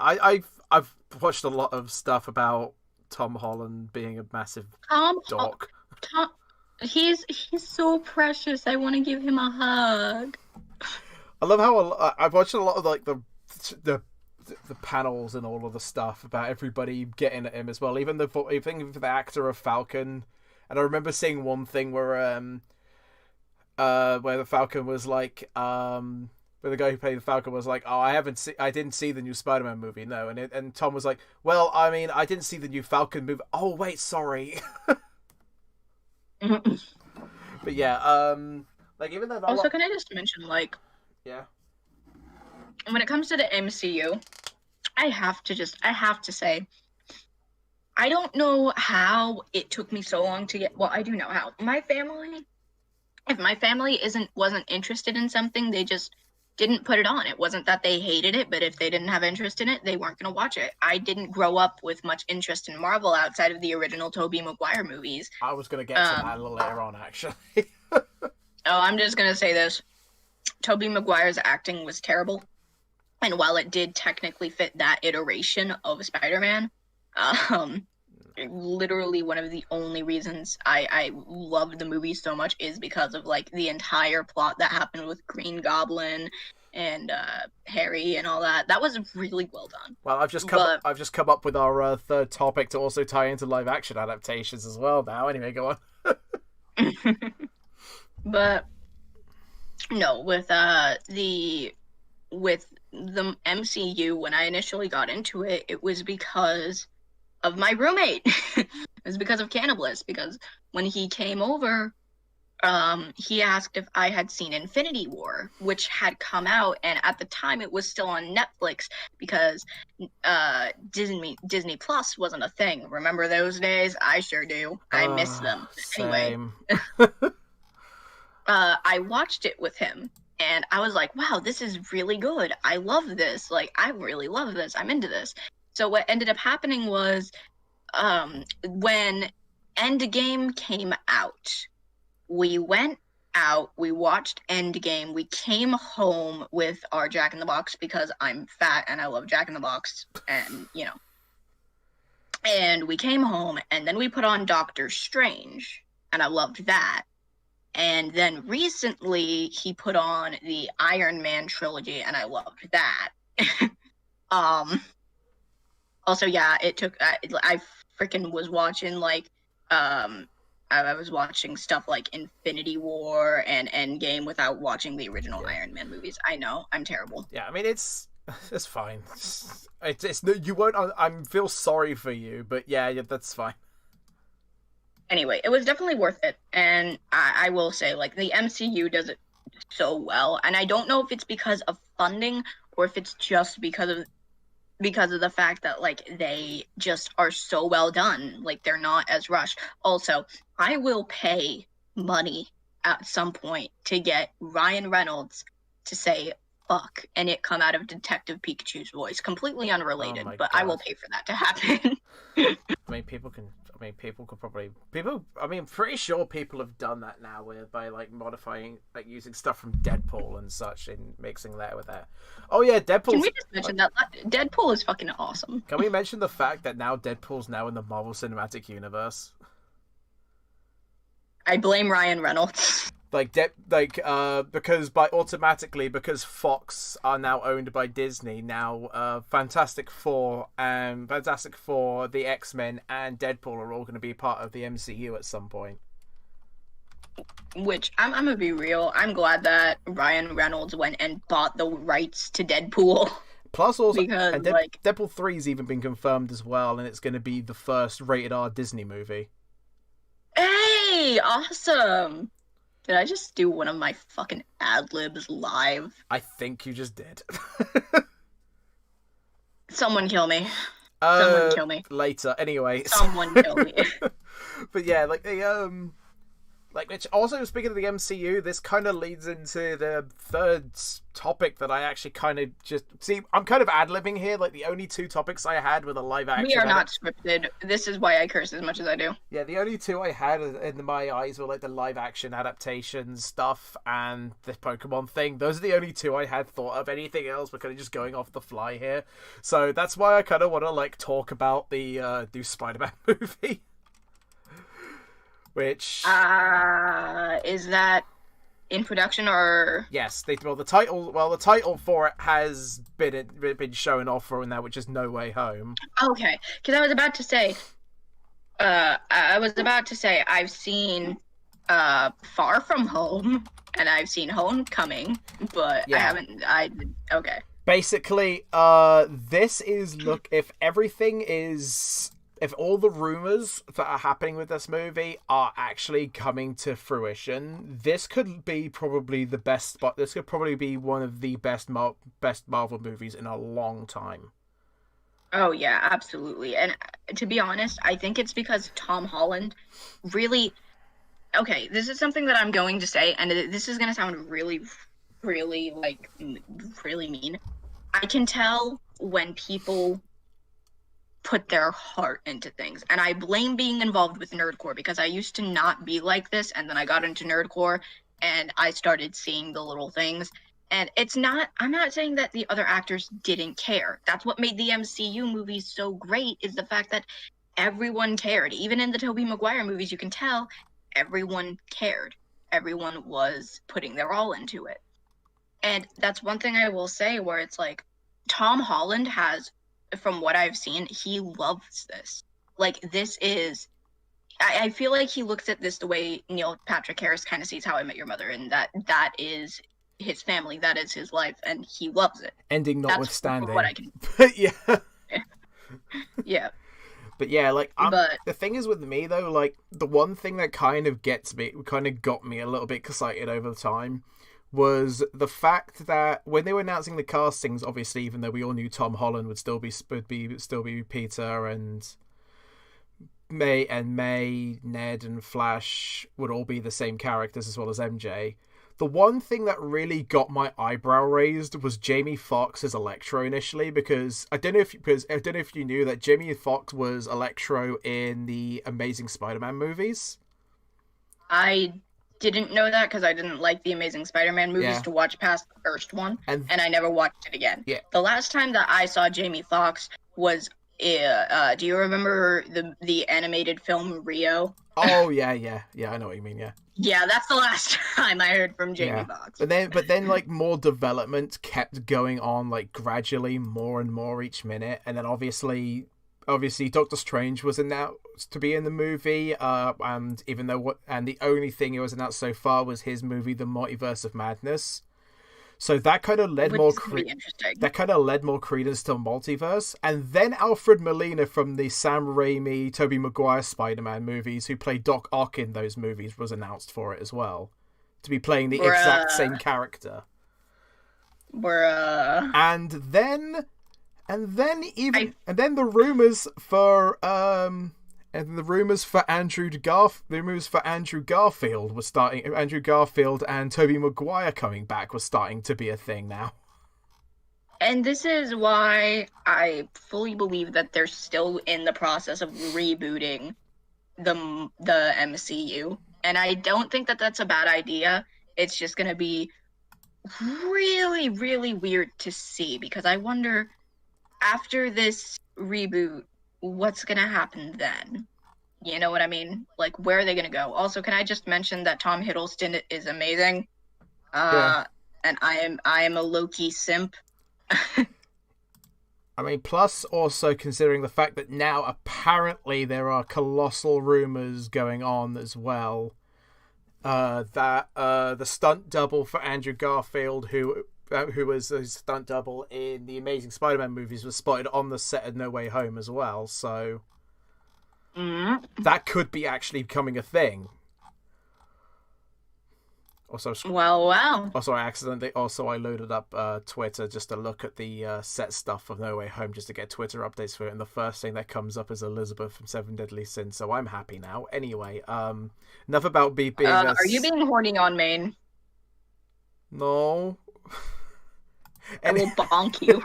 [SPEAKER 1] I've watched a lot of stuff about Tom Holland being a massive
[SPEAKER 2] Tom,
[SPEAKER 1] dork.
[SPEAKER 2] Tom, he's so precious. I want to give him a hug.
[SPEAKER 1] I love how I've watched a lot of like the the panels and all of the stuff about everybody getting at him as well. Even for the actor of Falcon, and I remember seeing one thing where the Falcon was like where the guy who played the Falcon was like, "Oh, I didn't see the new Spider-Man movie, no," and Tom was like, "Well, I mean, I didn't see the new Falcon movie. Oh, wait, sorry." But yeah, like even though
[SPEAKER 2] Also, can I just mention, like,
[SPEAKER 1] yeah,
[SPEAKER 2] when it comes to the MCU, I have to say, I don't know how it took me so long to get. Well, I do know how. If my family wasn't interested in something, they just didn't put it on. It wasn't that they hated it, but if they didn't have interest in it, they weren't going to watch it. I didn't grow up with much interest in Marvel outside of the original Tobey Maguire movies.
[SPEAKER 1] I was going to get to that a little later on, actually.
[SPEAKER 2] Oh, I'm just going to say this. Tobey Maguire's acting was terrible. And while it did technically fit that iteration of Spider-Man, literally one of the only reasons I loved the movie so much is because of like the entire plot that happened with Green Goblin and Harry and all that. That was really well done.
[SPEAKER 1] Well, I've just come up with our third topic to also tie into live action adaptations as well. Now, anyway, go on.
[SPEAKER 2] But no, with the MCU, when I initially got into it, it was because of my roommate. It was because of Cannibalists, because when he came over, he asked if I had seen Infinity War, which had come out, and at the time it was still on Netflix because Disney Plus wasn't a thing. Remember those days? I sure do. I miss them.
[SPEAKER 1] Same.
[SPEAKER 2] Anyway, I watched it with him, and I was like, wow, this is really good. I love this. Like, I really love this. I'm into this. So what ended up happening was when Endgame came out, we went out, we watched Endgame, we came home with our Jack in the Box because I'm fat and I love Jack in the Box, and, you know. And we came home, and then we put on Doctor Strange, and I loved that. And then recently he put on the Iron Man trilogy, and I loved that. Also, yeah, it took. I freaking was watching like, I was watching stuff like Infinity War and Endgame without watching the original Iron Man movies. I know, I'm terrible.
[SPEAKER 1] Yeah, I mean it's fine. It's you won't. I feel sorry for you, but yeah, that's fine.
[SPEAKER 2] Anyway, it was definitely worth it, and I will say, like, the MCU does it so well, and I don't know if it's because of funding or if it's just because of the fact that, like, they just are so well done. Like, they're not as rushed. Also, I will pay money at some point to get Ryan Reynolds to say fuck and it come out of Detective Pikachu's voice. Completely unrelated, but God. I will pay for that to happen.
[SPEAKER 1] I mean, people could probably pretty sure people have done that now by like modifying, like using stuff from Deadpool and such and mixing that with that. Oh yeah, Deadpool.
[SPEAKER 2] Can we just mention that Deadpool is fucking awesome?
[SPEAKER 1] Can we mention the fact that now Deadpool's now in the Marvel Cinematic Universe?
[SPEAKER 2] I blame Ryan Reynolds.
[SPEAKER 1] Because Fox are now owned by Disney now, Fantastic Four, the X-Men, and Deadpool are all going to be part of the MCU at some point.
[SPEAKER 2] Which, I'm gonna be real, I'm glad that Ryan Reynolds went and bought the rights to Deadpool.
[SPEAKER 1] Plus also, because, Deadpool 3's even been confirmed as well, and it's going to be the first rated R Disney movie.
[SPEAKER 2] Hey, awesome! Did I just do one of my fucking ad-libs live?
[SPEAKER 1] I think you just did.
[SPEAKER 2] Someone kill me. Someone kill me.
[SPEAKER 1] Later, anyway.
[SPEAKER 2] Someone kill me.
[SPEAKER 1] But yeah, like Like, which also, speaking of the MCU, this kind of leads into the third topic that I actually kind of just see. I'm kind of ad-libbing here. Like, the only two topics I had were the live action.
[SPEAKER 2] We are not scripted. This is why I curse as much as I do.
[SPEAKER 1] Yeah, the only two I had in my eyes were like the live action adaptation stuff and the Pokemon thing. Those are the only two I had thought of. Anything else, we're kind of just going off the fly here. So that's why I kind of want to like talk about the new Spider-Man movie. Which
[SPEAKER 2] is that in production or?
[SPEAKER 1] Yes, the title for it has been shown off for now, which is No Way Home.
[SPEAKER 2] Okay, because I was about to say, I've seen Far From Home and I've seen Homecoming, but yeah. I haven't. Okay.
[SPEAKER 1] Basically, this is if all the rumors that are happening with this movie are actually coming to fruition, this could be probably the best spot. This could probably be one of the best Marvel movies in a long time.
[SPEAKER 2] Oh yeah, absolutely. And to be honest, I think it's because Tom Holland really. Okay, this is something that I'm going to say, and this is going to sound really, really really mean. I can tell when people put their heart into things, and I blame being involved with nerdcore, because I used to not be like this, and then I got into nerdcore and I started seeing the little things. And I'm not saying that the other actors didn't care. That's what made the MCU movies so great, is the fact that everyone cared. Even in the Tobey Maguire movies, you can tell everyone cared. Everyone was putting their all into it. And that's one thing I will say, where it's like Tom Holland has, from what I've seen, he loves this. Like, this is... I feel like he looks at this the way Neil Patrick Harris kind of sees How I Met Your Mother, and that is his family, that is his life, and he loves it.
[SPEAKER 1] Ending notwithstanding.
[SPEAKER 2] What I can...
[SPEAKER 1] yeah.
[SPEAKER 2] Yeah.
[SPEAKER 1] But yeah, like, the thing is with me, though, like, the one thing that kind of got me a little bit excited over the time was the fact that when they were announcing the castings, obviously, even though we all knew Tom Holland would still be Peter, and May, Ned, and Flash would all be the same characters, as well as MJ. The one thing that really got my eyebrow raised was Jamie Foxx as Electro initially, because I don't know if you knew that Jamie Foxx was Electro in the Amazing Spider-Man movies.
[SPEAKER 2] I didn't know that, because I didn't like the Amazing Spider-Man movies to watch past the first one, and I never watched it again.
[SPEAKER 1] Yeah.
[SPEAKER 2] The last time that I saw Jamie Foxx was, do you remember the animated film Rio?
[SPEAKER 1] Oh yeah, I know what you mean.
[SPEAKER 2] Yeah, that's the last time I heard from Jamie Foxx.
[SPEAKER 1] But then, like, more development kept going on, like, gradually, more and more each minute, and then obviously Doctor Strange was announced to be in the movie, and the only thing it was announced so far was his movie, The Multiverse of Madness. So that kind of led more credence to multiverse. And then Alfred Molina from the Sam Raimi, Tobey Maguire Spider-Man movies, who played Doc Ock in those movies, was announced for it as well, to be playing the exact same character.
[SPEAKER 2] Bruh.
[SPEAKER 1] And then the rumors for Andrew Garfield was starting. Andrew Garfield and Tobey Maguire coming back was starting to be a thing now.
[SPEAKER 2] And this is why I fully believe that they're still in the process of rebooting the MCU. And I don't think that that's a bad idea. It's just going to be really, really weird to see, because I wonder, after this reboot, what's going to happen then? You know what I mean? Like, where are they going to go? Also, can I just mention that Tom Hiddleston is amazing? And I am a low-key simp.
[SPEAKER 1] I mean, plus also considering the fact that now apparently there are colossal rumors going on as well, that the stunt double for Andrew Garfield, who was a stunt double in the Amazing Spider-Man movies, was spotted on the set of No Way Home as well. So that could be actually becoming a thing. Also,
[SPEAKER 2] Well.
[SPEAKER 1] also I accidentally I loaded up Twitter just to look at the set stuff of No Way Home just to get Twitter updates for it, and the first thing that comes up is Elizabeth from Seven Deadly Sins. So I'm happy now. Anyway, enough about me being.
[SPEAKER 2] Are you being horny on main?
[SPEAKER 1] No.
[SPEAKER 2] I will bonk you.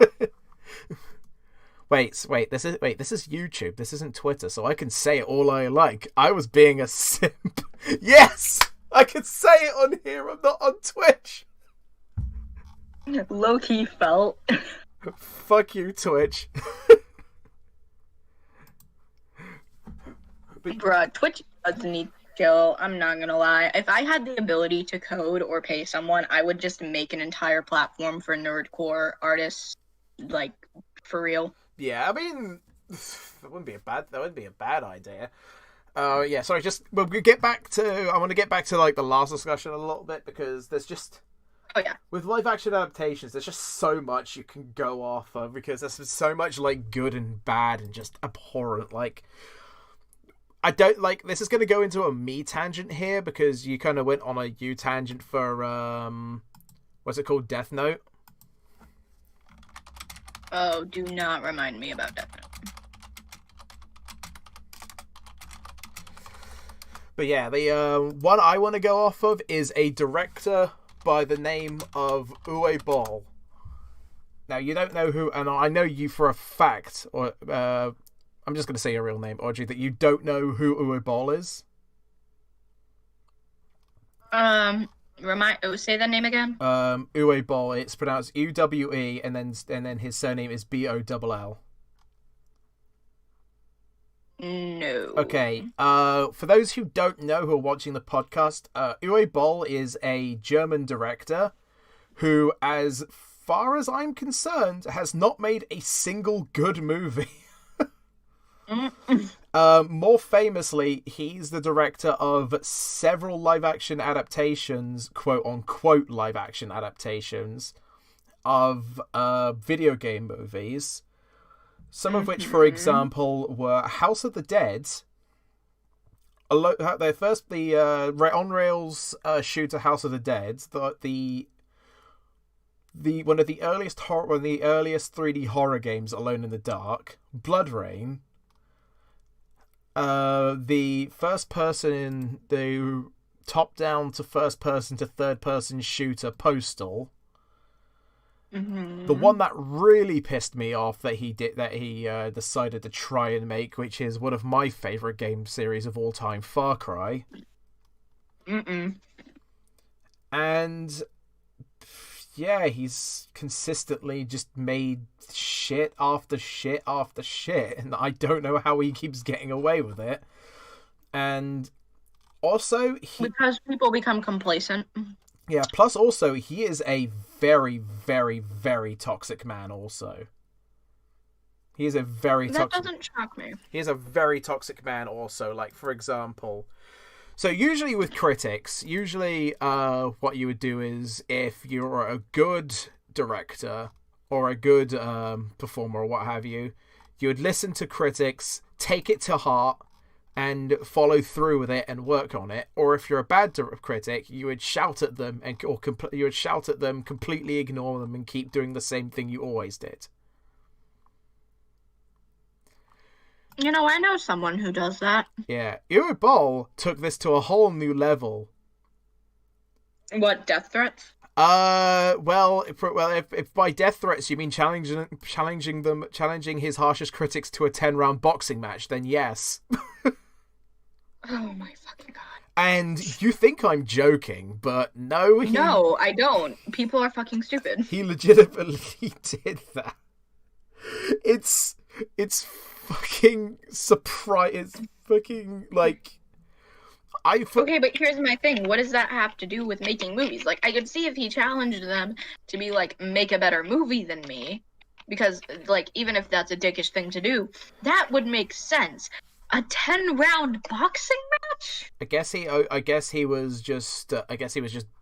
[SPEAKER 1] Wait, this is YouTube. This isn't Twitter, so I can say it all I like. I was being a simp. Yes! I can say it on here. I'm not on Twitch.
[SPEAKER 2] Low-key felt.
[SPEAKER 1] Fuck you, Twitch.
[SPEAKER 2] Bruh, Twitch does need skill. I'm not gonna lie. If I had the ability to code or pay someone, I would just make an entire platform for nerdcore artists. Like, for real.
[SPEAKER 1] Yeah, I mean, that wouldn't be a bad idea. Yeah, sorry, I want to get back to like the last discussion a little bit, because there's just,
[SPEAKER 2] oh yeah,
[SPEAKER 1] with live action adaptations, there's just so much you can go off of, because there's so much like good and bad and just abhorrent. Like, I don't like, this is going to go into a me tangent here, because you kind of went on a you tangent for what's it called, Death Note.
[SPEAKER 2] Oh, do not remind me about Death Note.
[SPEAKER 1] But yeah, the one I want to go off of is a director by the name of Uwe Boll. Now, you don't know who, and I know you for a fact, or I'm just going to say your real name, Audrey, that you don't know who Uwe Boll is.
[SPEAKER 2] Say that name again.
[SPEAKER 1] Uwe Boll. It's pronounced U-W-E, and then his surname is B-O-L-L.
[SPEAKER 2] No.
[SPEAKER 1] Okay. For those who don't know, who are watching the podcast, Uwe Boll is a German director who, as far as I'm concerned, has not made a single good movie. More famously, he's the director of several live-action adaptations, quote-unquote live-action adaptations, of video game movies. Some of which, for example, were House of the Dead. The on-rails shooter House of the Dead, one of the earliest 3D horror games, Alone in the Dark, Blood Rain. The top-down to first-person to third-person shooter Postal. The one that really pissed me off that he decided to try and make, which is one of my favorite game series of all time, Far Cry. And yeah, he's consistently just made shit after shit after shit, and I don't know how he keeps getting away with it. And also,
[SPEAKER 2] because people become complacent.
[SPEAKER 1] Yeah, plus also, he is a very, very, very toxic man also. He is a very toxic...
[SPEAKER 2] That doesn't shock me.
[SPEAKER 1] He is a very toxic man also. Like, for example... So usually with critics, what you would do is, if you're a good director or a good performer or what have you, you would listen to critics, take it to heart, and follow through with it and work on it. Or if you're a bad critic, you would shout at them completely ignore them, and keep doing the same thing you always did.
[SPEAKER 2] You know, I know someone who does that.
[SPEAKER 1] Yeah, Uwe Boll took this to a whole new level.
[SPEAKER 2] What, death threats?
[SPEAKER 1] Well, if by death threats you mean challenging his harshest critics to a 10-round boxing match, then yes.
[SPEAKER 2] Oh my fucking god.
[SPEAKER 1] And you think I'm joking, but no.
[SPEAKER 2] No, I don't. People are fucking stupid. He
[SPEAKER 1] legitimately did that. It's fucking surprise. It's fucking like.
[SPEAKER 2] Okay, but here's my thing. What does that have to do with making movies? Like, I could see if he challenged them to be like, make a better movie than me, because like, even if that's a dickish thing to do, that would make sense. A 10-round boxing match? I guess he was just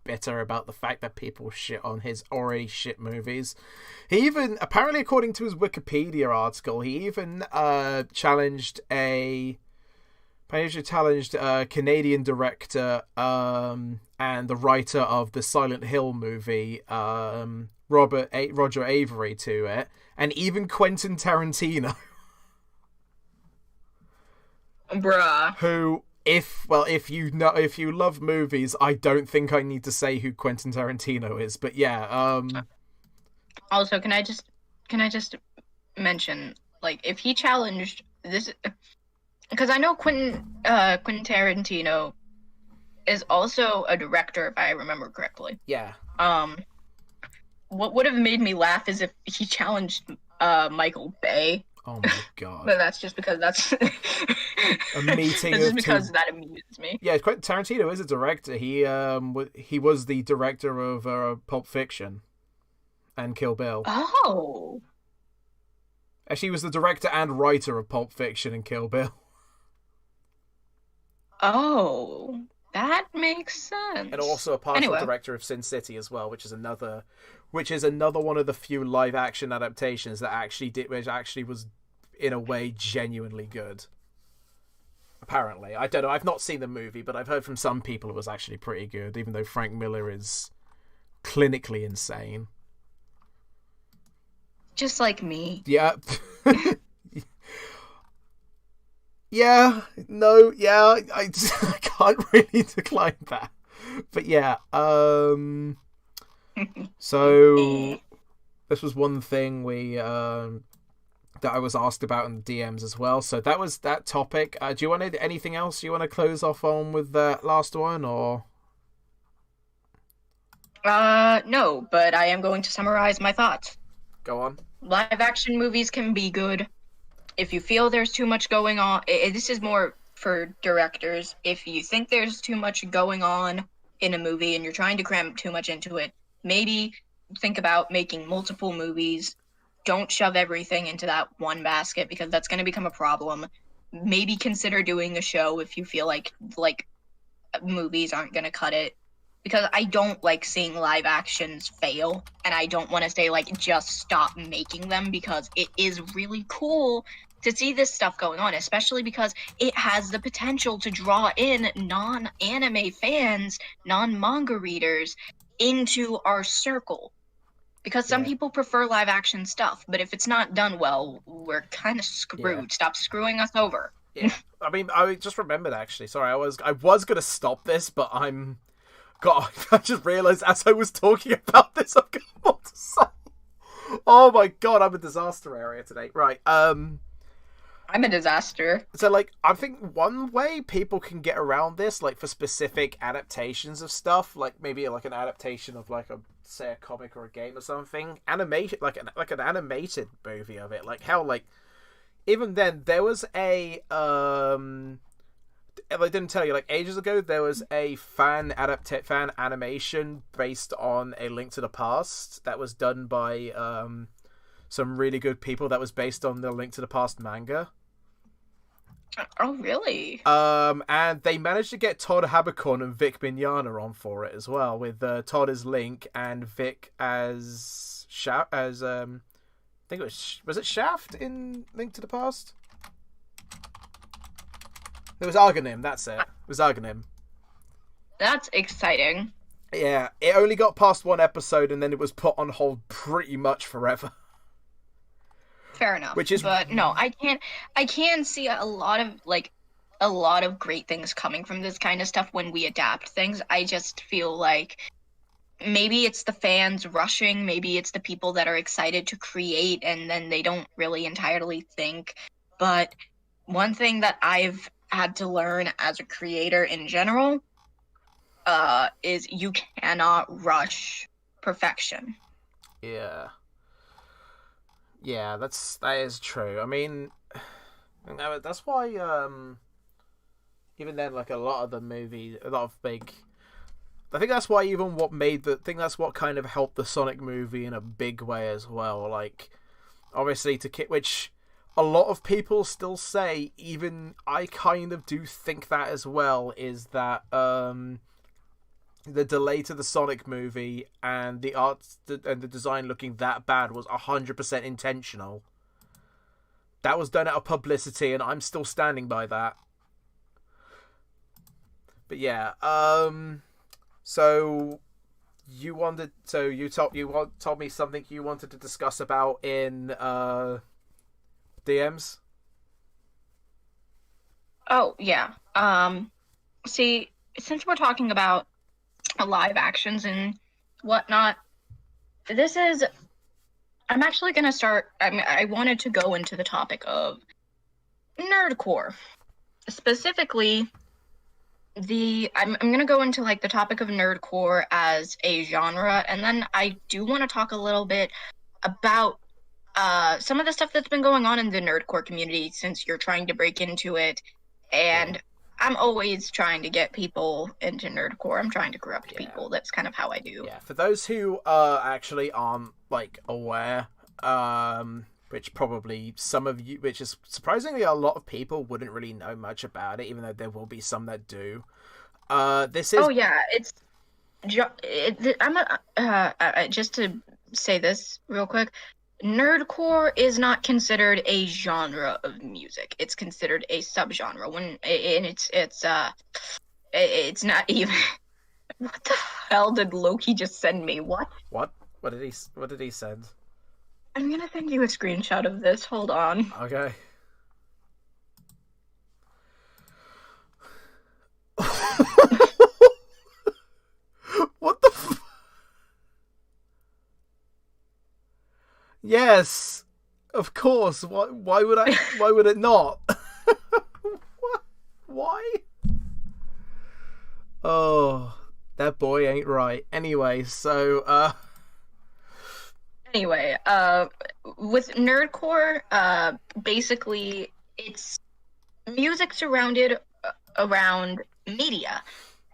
[SPEAKER 2] bitter about the fact that people shit on his already shit movies. He even, apparently according to his Wikipedia article, he even challenged a
[SPEAKER 1] Panasia challenged Canadian director and the writer of the Silent Hill movie, Roger Avery, to it, and even Quentin Tarantino.
[SPEAKER 2] Bruh.
[SPEAKER 1] Who, if you love movies, I don't think I need to say who Quentin Tarantino is, but yeah.
[SPEAKER 2] Also, can I just mention, like, if he challenged this, because I know Quentin Tarantino is also a director, if I remember correctly.
[SPEAKER 1] Yeah.
[SPEAKER 2] What would have made me laugh is if he challenged Michael Bay.
[SPEAKER 1] Oh my god.
[SPEAKER 2] But that's just because that's
[SPEAKER 1] a meeting.
[SPEAKER 2] That's just because that amuses me.
[SPEAKER 1] Yeah, Quentin Tarantino is a director. He was the director of Pulp Fiction and Kill Bill.
[SPEAKER 2] Oh.
[SPEAKER 1] Actually, he was the director and writer of Pulp Fiction and Kill Bill.
[SPEAKER 2] Oh, that makes sense.
[SPEAKER 1] And also a partial director of Sin City as well, which is another one of the few live action adaptations that which actually was in a way genuinely good. Apparently, I don't know. I've not seen the movie, but I've heard from some people it was actually pretty good, even though Frank Miller is clinically insane.
[SPEAKER 2] Just like me.
[SPEAKER 1] Yeah. Yeah, no, yeah, I can't really decline that. But yeah, so this was one thing that I was asked about in the DMs as well. So that was that topic. Do you want anything else you want to close off on with that last one, or?
[SPEAKER 2] No, but I am going to summarize my thoughts.
[SPEAKER 1] Go on.
[SPEAKER 2] Live action movies can be good. If you feel there's too much going on, this is more for directors. If you think there's too much going on in a movie and you're trying to cram too much into it, maybe think about making multiple movies. Don't shove everything into that one basket, because that's going to become a problem. Maybe consider doing a show if you feel like movies aren't going to cut it. Because I don't like seeing live actions fail, and I don't want to say, like, just stop making them, because it is really cool to see this stuff going on, especially because it has the potential to draw in non-anime fans, non-manga readers into our circle. Because some people prefer live action stuff, but if it's not done well, we're kind of screwed. Yeah. Stop screwing us over.
[SPEAKER 1] Yeah. I mean, I just remembered, actually. Sorry, I was going to stop this, but God, I just realised as I was talking about this, I've got more to say. Oh my god, I'm a disaster area today. Right,
[SPEAKER 2] I'm a disaster.
[SPEAKER 1] So, like, I think one way people can get around this, like, for specific adaptations of stuff, like, maybe, like, an adaptation of, like, say, a comic or a game or something, animated, like an animated movie of it. Like, hell, like, even then, there was a, if I didn't tell you, like, ages ago, there was a fan animation based on A Link to the Past that was done by some really good people that was based on the Link to the Past manga.
[SPEAKER 2] Oh, really?
[SPEAKER 1] And they managed to get Todd Haberkorn and Vic Mignogna on for it as well, with Todd as Link and Vic as I think it was it Shaft in Link to the Past? It was Argonym, that's it. It was Argonym.
[SPEAKER 2] That's exciting.
[SPEAKER 1] Yeah, it only got past one episode and then it was put on hold pretty much forever.
[SPEAKER 2] Fair enough. But no, I can see a lot of great things coming from this kind of stuff when we adapt things. I just feel like maybe it's the fans rushing, maybe it's the people that are excited to create and then they don't really entirely think. But one thing that I've had to learn as a creator in general is you cannot rush perfection.
[SPEAKER 1] Yeah, that is true. I mean, that's why even then, like, a lot of the movies, a lot of big, I think that's why even that's what kind of helped the Sonic movie in a big way as well. Like, obviously which a lot of people still say, even I kind of do think that as well, is that the delay to the Sonic movie and the art and the design looking that bad was 100% intentional. That was done out of publicity, and I'm still standing by that. But yeah, so told me something you wanted to discuss about in DMs.
[SPEAKER 2] Oh yeah. See, since we're talking about live actions and whatnot, this is. I'm actually gonna start. I wanted to go into the topic of nerdcore, specifically I'm gonna go into like the topic of nerdcore as a genre, and then I do want to talk a little bit about some of the stuff that's been going on in the nerdcore community since you're trying to break into it. And I'm always trying to get people into nerdcore. I'm trying to corrupt people. That's kind of how I do.
[SPEAKER 1] Yeah, for those who actually aren't like aware, which probably some of you, which is surprisingly a lot of people wouldn't really know much about it, even though there will be some that do. This is.
[SPEAKER 2] Oh yeah, just to say this real quick. Nerdcore is not considered a genre of music. It's considered a subgenre. It's not even. What the hell did Loki just send me? What?
[SPEAKER 1] What did he send?
[SPEAKER 2] I'm gonna send you a screenshot of this. Hold on.
[SPEAKER 1] Okay. What the Yes, of course. Why would I? Why would it not? Why? Oh, that boy ain't right. Anyway, so
[SPEAKER 2] Anyway, with nerdcore, basically it's music surrounded around media.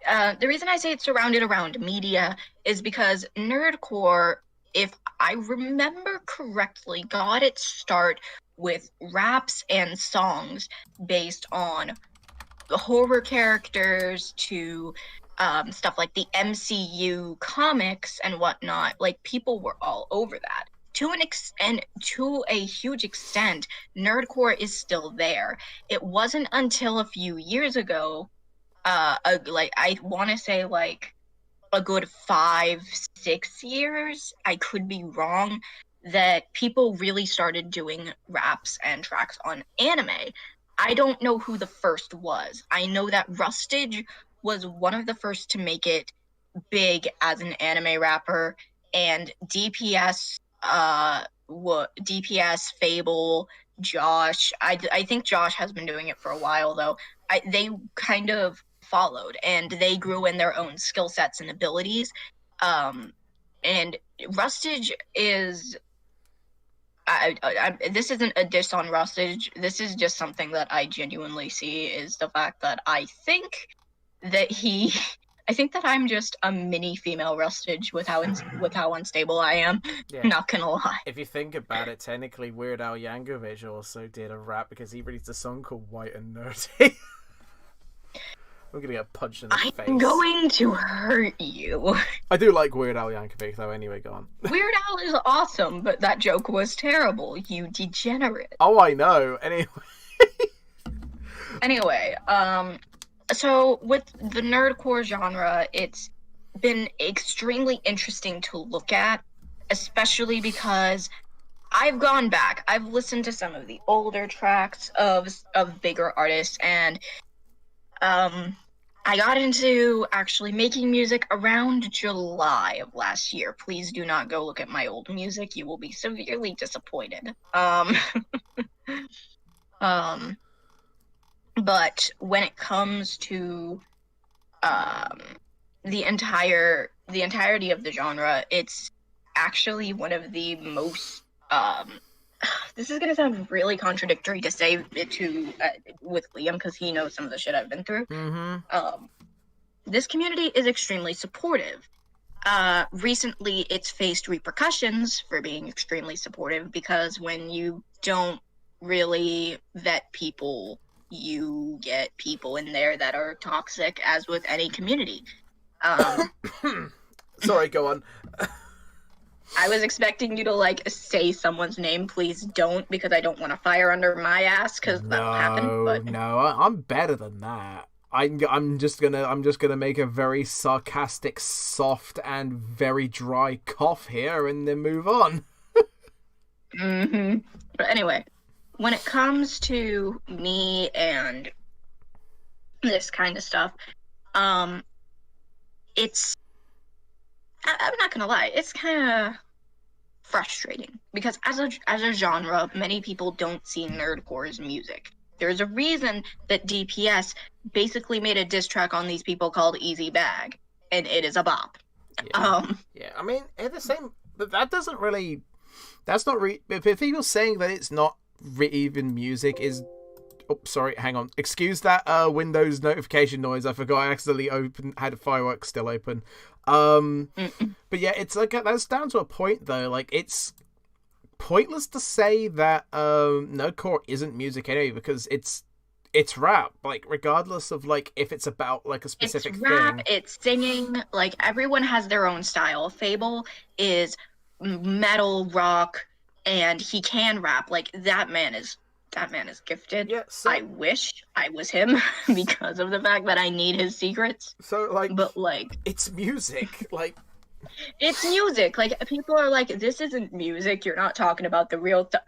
[SPEAKER 2] The reason I say it's surrounded around media is because nerdcore, if I remember correctly, got its start with raps and songs based on horror characters to stuff like the MCU comics and whatnot. Like, people were all over that. To a huge extent, nerdcore is still there. It wasn't until a few years ago, like I want to say like a good 5-6 years, I could be wrong, that people really started doing raps and tracks on anime. I don't know who the first was. I know that Rustage was one of the first to make it big as an anime rapper, and DPS, Fable, Josh. I think Josh has been doing it for a while though. They kind of followed, and they grew in their own skill sets and abilities. And Rustage is. This isn't a diss on Rustage. This is just something that I genuinely see is the fact that I think that I'm just a mini female Rustage with how unstable I am. Yeah. Not gonna lie.
[SPEAKER 1] If you think about it, technically Weird Al Yankovic also did a rap because he released a song called White and Nerdy. I'm gonna get punched in the face.
[SPEAKER 2] I'm going to hurt you.
[SPEAKER 1] I do like Weird Al Yankovic though. Anyway, go on.
[SPEAKER 2] Weird Al is awesome, but that joke was terrible. You degenerate.
[SPEAKER 1] Oh, I know.
[SPEAKER 2] Anyway, so with the nerdcore genre, it's been extremely interesting to look at, especially because I've gone back. I've listened to some of the older tracks of bigger artists, and I got into actually making music around July of last year. Please do not go look at my old music. You will be severely disappointed. But when it comes to the entirety of the genre, it's actually one of the most this is gonna sound really contradictory to say it with Liam, because he knows some of the shit I've been through.
[SPEAKER 1] Mm-hmm.
[SPEAKER 2] This community is extremely supportive. Recently, it's faced repercussions for being extremely supportive, because when you don't really vet people, you get people in there that are toxic, as with any community.
[SPEAKER 1] Sorry, go on.
[SPEAKER 2] I was expecting you to say someone's name. Please don't, because I don't want to fire under my ass, because that'll happen. But
[SPEAKER 1] No, I'm better than that. I'm just gonna make a very sarcastic, soft, and very dry cough here, and then move on.
[SPEAKER 2] But anyway, when it comes to me and this kind of stuff, it's I'm not gonna lie, it's kind of frustrating because as a genre, many people don't see nerdcore as music. There's a reason that DPS basically made a diss track on these people called Easy Bag, and it is a bop.
[SPEAKER 1] Yeah. I mean, at the same, but that doesn't really. That's not if people saying that it's not even music is. Oh, sorry. Hang on. Excuse that Windows notification noise. I forgot I accidentally had fireworks still open. But yeah, it's like that's down to a point though. Like it's pointless to say that nerdcore isn't music anyway because it's rap. Like regardless of like if it's about like a specific
[SPEAKER 2] it's rap,
[SPEAKER 1] thing.
[SPEAKER 2] it's singing. Like everyone has their own style. Fable is metal rock, and he can rap. Like that man is gifted.
[SPEAKER 1] Yeah, so,
[SPEAKER 2] I wish I was him because of the fact that I need his secrets.
[SPEAKER 1] So like,
[SPEAKER 2] but like,
[SPEAKER 1] it's music. Like,
[SPEAKER 2] it's music. Like people are like, this isn't music. You're not talking about the real stuff.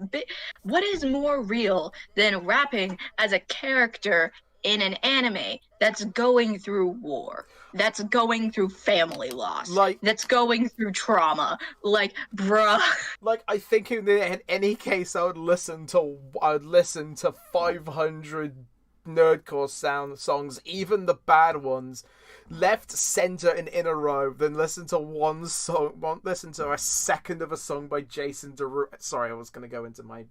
[SPEAKER 2] What is more real than rapping as a character in an anime that's going through war, that's going through family loss,
[SPEAKER 1] like
[SPEAKER 2] that's going through trauma? Like, bruh.
[SPEAKER 1] Like, I think in any case, I would listen to 500 nerdcore songs, even the bad ones, left, center, and in a row, than listen to listen to a second of a song by Jason Derulo. Sorry, I was gonna go into my.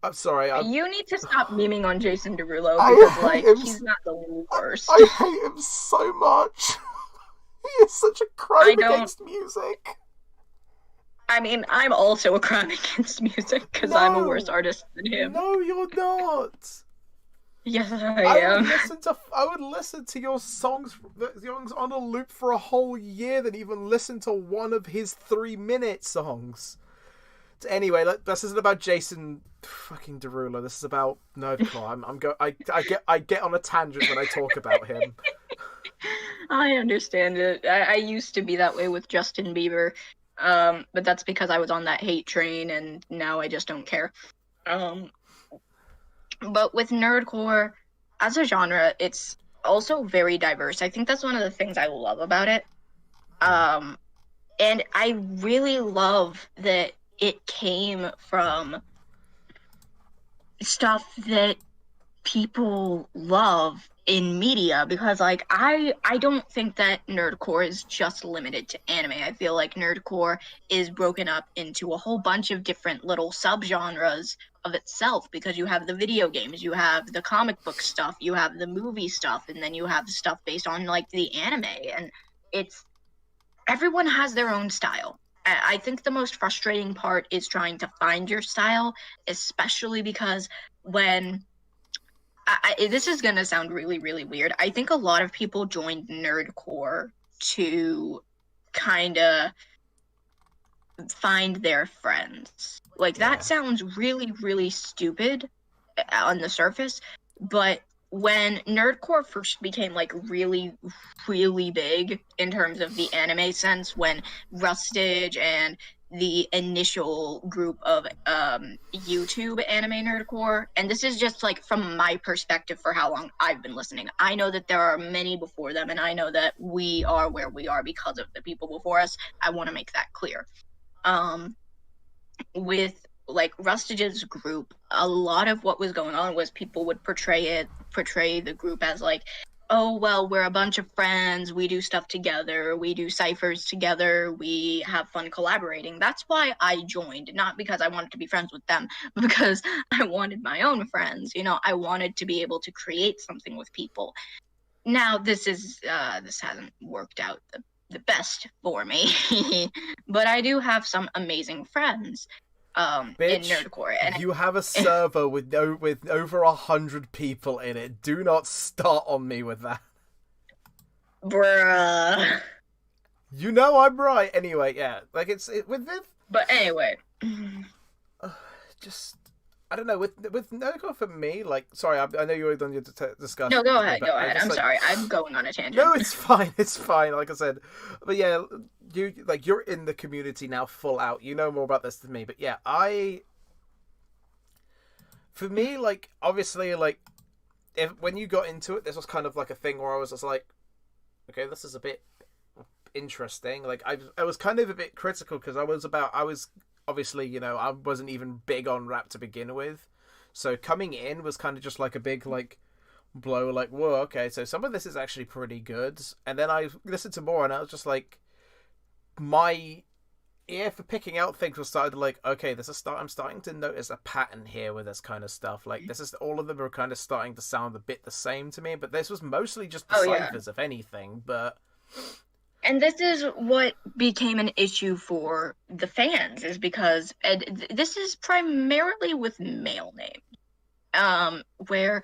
[SPEAKER 1] I'm sorry.
[SPEAKER 2] You need to stop memeing on Jason Derulo because, he's not the worst.
[SPEAKER 1] I hate him so much. He is such a crime against music.
[SPEAKER 2] I mean, I'm also a crime against music because I'm a worse artist than him.
[SPEAKER 1] No, you're not.
[SPEAKER 2] Yes, I am.
[SPEAKER 1] I would listen to your songs on a loop for a whole year than even listen to one of his 3-minute songs. Anyway, this isn't about Jason fucking Derulo. This is about nerdcore. I get on a tangent when I talk about him.
[SPEAKER 2] I understand it. I used to be that way with Justin Bieber, but that's because I was on that hate train, and now I just don't care. But with nerdcore, as a genre, it's also very diverse. I think that's one of the things I love about it. And I really love that it came from stuff that people love in media, because like I don't think that nerdcore is just limited to anime. I feel like nerdcore is broken up into a whole bunch of different little subgenres of itself, because you have the video games, you have the comic book stuff, you have the movie stuff, and then you have the stuff based on like the anime, and it's everyone has their own style. I think the most frustrating part is trying to find your style, especially because when this is gonna sound really, really weird. I think a lot of people joined nerdcore to kind of find their friends. Like, that sounds really, really stupid on the surface, but when nerdcore first became like really, really big in terms of the anime sense, when Rustage and the initial group of YouTube anime nerdcore, and this is just like from my perspective for how long I've been listening. I know that there are many before them, and I know that we are where we are because of the people before us. I want to make that clear. With like Rustage's group, a lot of what was going on was people would portray the group as like, oh, well, we're a bunch of friends, we do stuff together, we do ciphers together, we have fun collaborating. That's why I joined, not because I wanted to be friends with them, but because I wanted my own friends. You know, I wanted to be able to create something with people. Now, this hasn't worked out the best for me, but I do have some amazing friends in nerdcore. And
[SPEAKER 1] you have a server with over 100 people in it. Do not start on me with that,
[SPEAKER 2] bruh.
[SPEAKER 1] You know I'm right. Anyway, yeah, like with this.
[SPEAKER 2] But anyway,
[SPEAKER 1] I don't know, with Noco for me, like, sorry, I know you were done your discussion.
[SPEAKER 2] No, go ahead,
[SPEAKER 1] but
[SPEAKER 2] go
[SPEAKER 1] I
[SPEAKER 2] ahead.
[SPEAKER 1] just
[SPEAKER 2] I'm
[SPEAKER 1] like,
[SPEAKER 2] sorry, I'm going on a tangent.
[SPEAKER 1] no, it's fine, it's fine. Like I said, but yeah, you're in the community now, full out. You know more about this than me, but yeah, for me, like, obviously, like, if when you got into it, this was kind of like a thing where I was just like, okay, this is a bit interesting. Like, I was kind of a bit critical because I was obviously, I wasn't even big on rap to begin with, so coming in was kind of just like a big like blow. Like, whoa, okay, so some of this is actually pretty good. And then I listened to more, and I was just like, my ear for picking out things was started to like, okay, I'm starting to notice a pattern here with this kind of stuff. Like, this is all of them are kind of starting to sound a bit the same to me, but this was mostly just the ciphers, if anything. But
[SPEAKER 2] and this is what became an issue for the fans, is because this is primarily with male names, where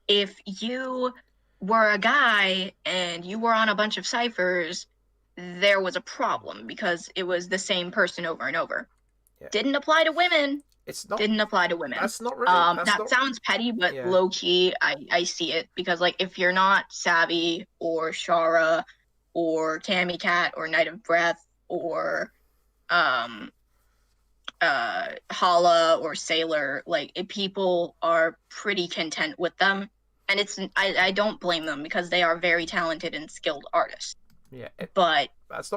[SPEAKER 2] if you were a guy and you were on a bunch of ciphers, there was a problem because it was the same person over and over. Yeah. Didn't apply to women.
[SPEAKER 1] It's not.
[SPEAKER 2] Didn't apply to women.
[SPEAKER 1] That's not really.
[SPEAKER 2] Sounds petty, but low key, I see it, because like if you're not Savvy or Shara or Tammy Cat or Night of Breath or Hala or Sailor, like people are pretty content with them, and I don't blame them because they are very talented and skilled artists.
[SPEAKER 1] Yeah,
[SPEAKER 2] but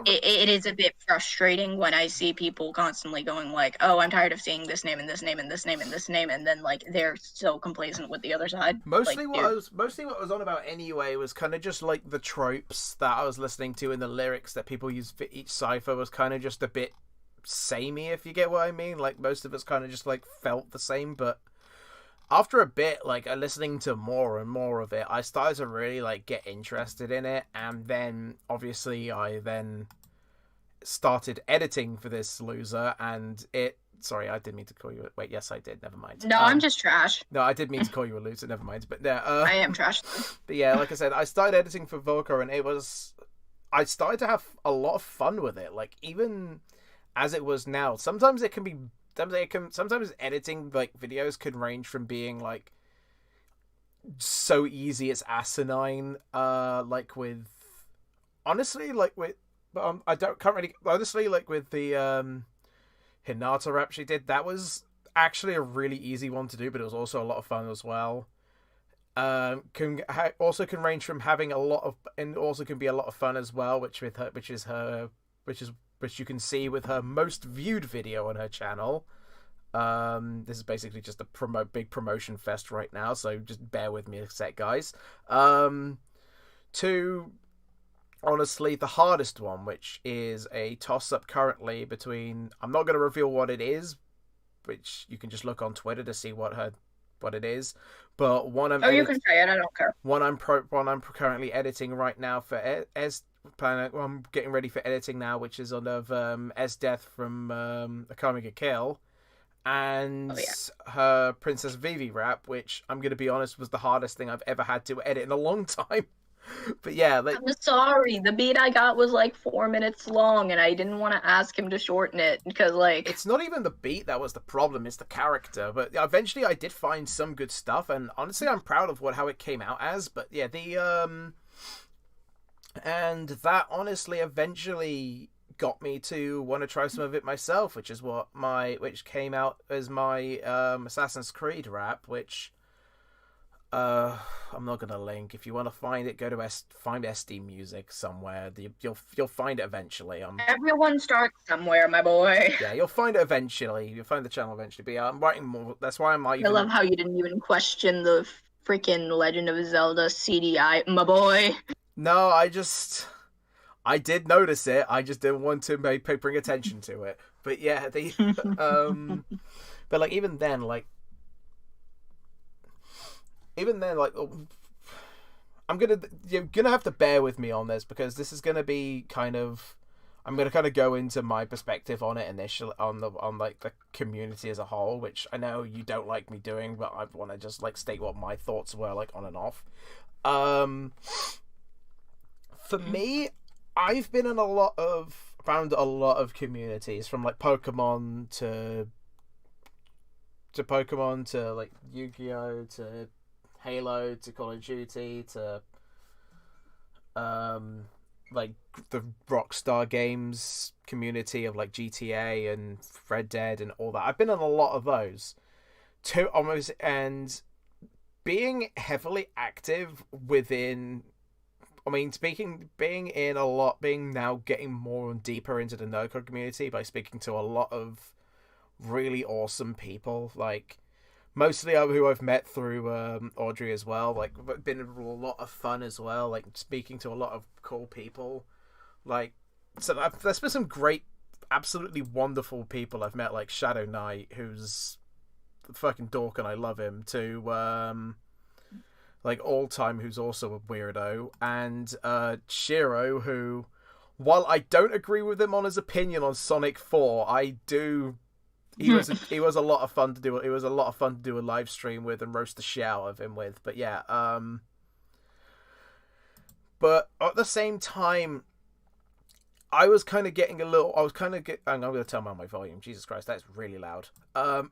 [SPEAKER 2] it is a bit frustrating when I see people constantly going like, oh, I'm tired of seeing this name and this name and this name and this name, and then like they're so complacent with the other side.
[SPEAKER 1] Mostly what I was on about anyway was kind of just like the tropes that I was listening to in the lyrics that people use for each cipher was kind of just a bit samey, if you get what I mean. Like, most of it's kind of just like felt the same, but after a bit, like, listening to more and more of it, I started to really like get interested in it, and then obviously I then started editing for this loser, and sorry, I didn't mean to call you. Wait, yes, I did. Never mind.
[SPEAKER 2] No, I'm just trash.
[SPEAKER 1] No, I did mean to call you a loser. Never mind. But yeah,
[SPEAKER 2] I am trash.
[SPEAKER 1] But yeah, like I said, I started editing for Volker, and I started to have a lot of fun with it. Like, even as it was now, sometimes editing like videos can range from being like so easy it's asinine, like with honestly like with honestly like with the Hinata rap she did, that was actually a really easy one to do, but it was also a lot of fun as well. Also can range from having a lot of, and also can be a lot of fun as well, which you can see with her most viewed video on her channel. This is basically just a big promotion fest right now, so just bear with me a sec, guys. To honestly the hardest one, which is a toss-up currently between, I'm not going to reveal what it is, which you can just look on Twitter to see what it is, but one I'm
[SPEAKER 2] you can say it, I don't care.
[SPEAKER 1] One I'm currently editing right now for I'm getting ready for editing now, which is on S Death from Akame ga Kill, and her Princess Vivi rap, which I'm going to be honest was the hardest thing I've ever had to edit in a long time. But yeah, like, I'm
[SPEAKER 2] sorry, the beat I got was like 4 minutes long, and I didn't want to ask him to shorten it because like
[SPEAKER 1] it's not even the beat that was the problem, it's the character. But eventually I did find some good stuff, and honestly I'm proud of how it came out as. But yeah, and that honestly eventually got me to want to try some of it myself, which came out as my Assassin's Creed rap, which I'm not gonna link. If you want to find it, go to find SD Music somewhere. You'll find it eventually.
[SPEAKER 2] Everyone starts somewhere, my boy.
[SPEAKER 1] Yeah, you'll find it eventually. You'll find the channel eventually. But yeah, I'm writing more. That's why I
[SPEAKER 2] love how you didn't even question the freaking Legend of Zelda CDI, my boy.
[SPEAKER 1] No, I did notice it. I just didn't want to bring attention to it. But yeah, but like even then, you're gonna have to bear with me on this, because this is gonna be I'm gonna kind of go into my perspective on it initially, on the community as a whole, which I know you don't like me doing, but I want to just like state what my thoughts were like on and off. For me, I've been in found a lot of communities, from like Pokemon Pokemon to like Yu-Gi-Oh to Halo to Call of Duty to like the Rockstar Games community of like GTA and Red Dead and all that. I've been in a lot of those. To almost and being heavily active within, I mean, being in a lot, being now getting more and deeper into the nerdcore community by speaking to a lot of really awesome people, like mostly who I've met through Audrey as well. Like, been a lot of fun as well. Like speaking to a lot of cool people. Like, so there's been some great, absolutely wonderful people I've met, like Shadow Knight, who's a fucking dork and I love him. To like All Time, who's also a weirdo, and Shiro, who, while I don't agree with him on his opinion on Sonic 4, I do. He was a lot of fun to do. It was a lot of fun to do a live stream with and roast the shit out of him with. But yeah, but at the same time, I was kind of getting a little. I was kind of get. I'm going to turn on my volume. Jesus Christ, that's really loud. I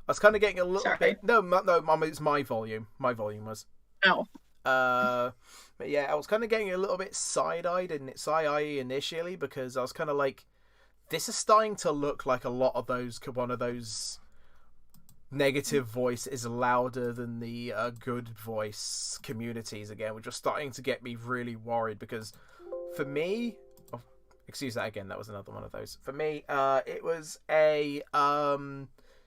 [SPEAKER 1] was kind of getting a little bit. No, Mum, it's my volume. My volume was.
[SPEAKER 2] Oh.
[SPEAKER 1] But yeah, I was kind of getting a little bit side-eyed initially because I was kind of like, this is starting to look like a lot of those. One of those negative voice is louder than the good voice communities again, which was starting to get me really worried because, for me, excuse that again, that was another one of those. For me, it was a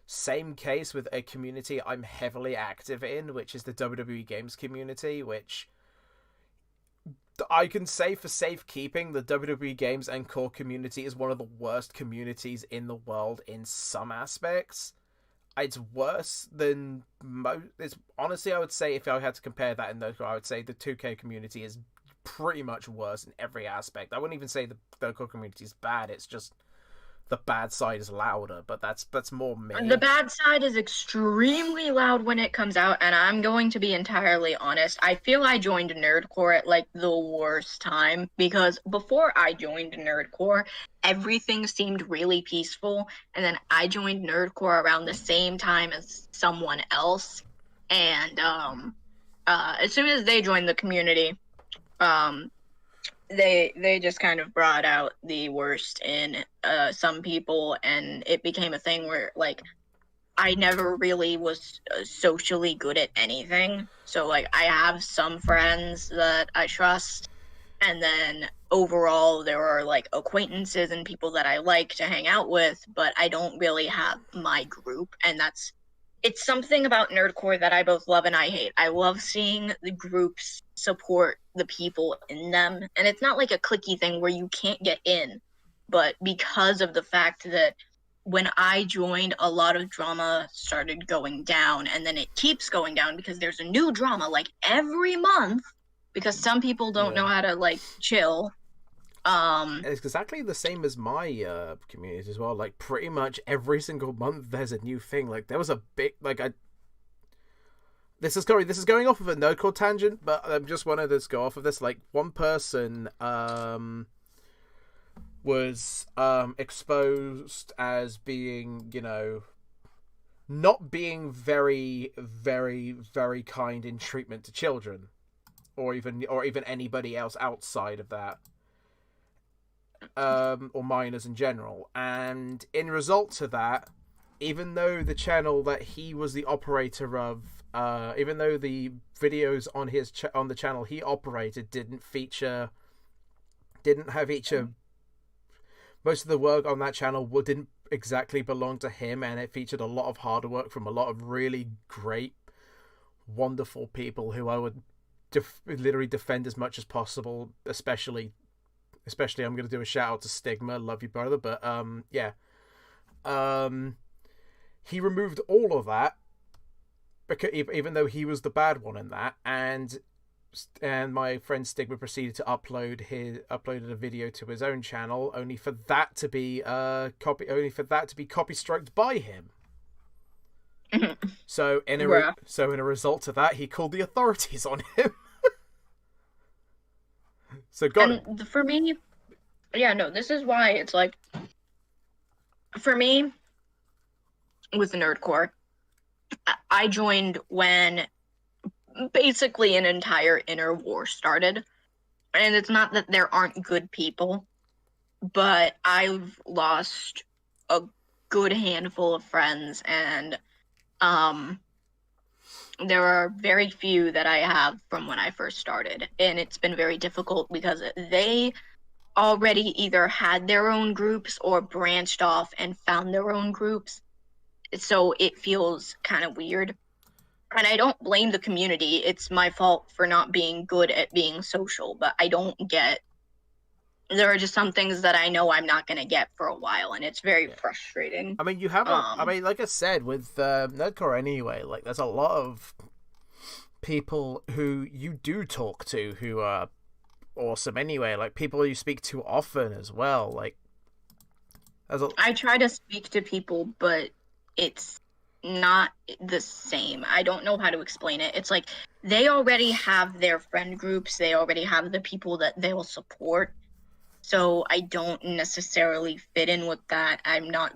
[SPEAKER 1] same case with a community I'm heavily active in, which is the WWE games community, which I can say for safekeeping, the WWE games and core community is one of the worst communities in the world in some aspects. It's worse than most. Honestly, I would say if I had to compare that in those, I would say the 2K community is pretty much worse in every aspect. I wouldn't even say the core community is bad. It's just the bad side is louder, but that's more me.
[SPEAKER 2] The bad side is extremely loud when it comes out, and I'm going to be entirely honest. I feel I joined Nerdcore at like the worst time because before I joined Nerdcore, everything seemed really peaceful, and then I joined Nerdcore around the same time as someone else, and as soon as they joined the community, they just kind of brought out the worst in some people, and it became a thing where like I never really was socially good at anything. So like I have some friends that I trust, and then overall there are like acquaintances and people that I like to hang out with, but I don't really have my group, and it's something about Nerdcore that I both love and I hate. I love seeing the groups support the people in them. And it's not like a cliquey thing where you can't get in. But because of the fact that when I joined, a lot of drama started going down. And then it keeps going down because there's a new drama like every month. Because some people don't know how to like chill.
[SPEAKER 1] It's exactly the same as my community as well. Like pretty much every single month there's a new thing. Like there was a big this is going off of a nerdcore tangent, but I just wanted to go off of this. Like one person was exposed as being, not being very, very, very kind in treatment to children, or even anybody else outside of that. Or minors in general, and in result to that, even though the channel that he was the operator of, even though the videos on his on the channel he operated didn't have most of the work on that channel didn't exactly belong to him, and it featured a lot of hard work from a lot of really great, wonderful people who I would literally defend as much as possible, especially I'm going to do a shout out to Stigma. Love you, brother. But, yeah. He removed all of that, because even though he was the bad one in that, and my friend Stigma proceeded to uploaded a video to his own channel, only for that to be copy striked by him. So in a result to that, he called the authorities on him. So
[SPEAKER 2] for me, yeah, no, this is why it's like, for me, with Nerdcore, I joined when basically an entire inner war started. And it's not that there aren't good people, but I've lost a good handful of friends, and there are very few that I have from when I first started. And it's been very difficult because they already either had their own groups or branched off and found their own groups. So it feels kind of weird. And I don't blame the community. It's my fault for not being good at being social, but I don't get. There are just some things that I know I'm not going to get for a while, and it's very
[SPEAKER 1] Yeah.
[SPEAKER 2] frustrating.
[SPEAKER 1] I mean, you have I mean, like I said, with Nerdcore anyway, like, there's a lot of people who you do talk to who are awesome anyway. Like, people you speak to often as well. Like,
[SPEAKER 2] I try to speak to people, but it's not the same. I don't know how to explain it. It's like they already have their friend groups, they already have the people that they will support. So I don't necessarily fit in with that. I'm not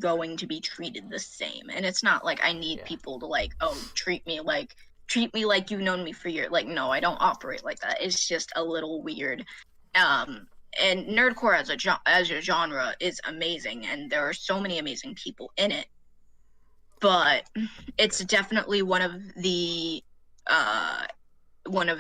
[SPEAKER 2] going to be treated the same. And it's not like I need people to like, oh, treat me like you've known me for years. Like, no, I don't operate like that. It's just a little weird. And nerdcore as a genre is amazing, and there are so many amazing people in it. But it's definitely one of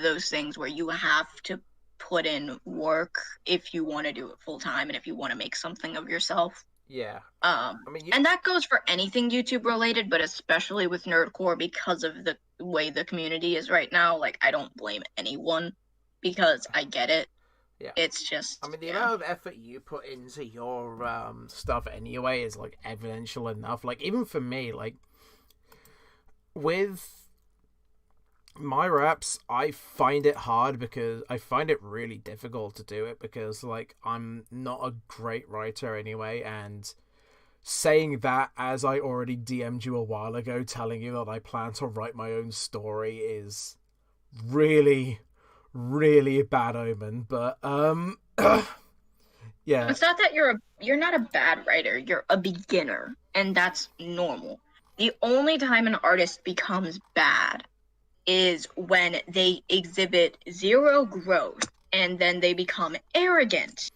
[SPEAKER 2] those things where you have to put in work if you want to do it full time and if you want to make something of yourself.
[SPEAKER 1] Yeah.
[SPEAKER 2] I mean, and that goes for anything YouTube related, but especially with nerdcore because of the way the community is right now. Like, I don't blame anyone because I get it.
[SPEAKER 1] Yeah.
[SPEAKER 2] It's just,
[SPEAKER 1] I mean, the amount of effort you put into your stuff anyway is, like, evidential enough. Like, even for me, like, with my raps, I find it hard because I find it really difficult to do it because, like, I'm not a great writer anyway, and saying that as I already DM'd you a while ago telling you that I plan to write my own story is really, really a bad omen. But yeah,
[SPEAKER 2] it's not that you're not a bad writer, you're a beginner, and that's normal. The only time an artist becomes bad is when they exhibit zero growth and then they become arrogant.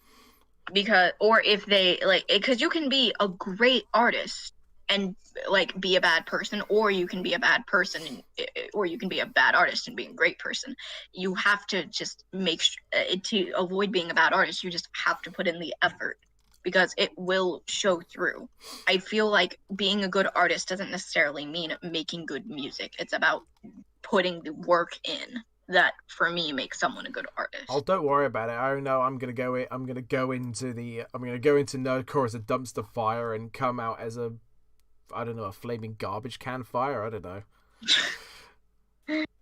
[SPEAKER 2] Or if they like, because you can be a great artist and like be a bad person, or you can be a bad person or you can be a bad artist and be a great person. You have to just make to avoid being a bad artist, you just have to put in the effort because it will show through. I feel like being a good artist doesn't necessarily mean making good music. It's about putting the work in that, for me, makes someone a good artist.
[SPEAKER 1] Oh, don't worry about it. I know I'm gonna go into nerdcore as a dumpster fire and come out as a, I don't know, a flaming garbage can fire. I don't know.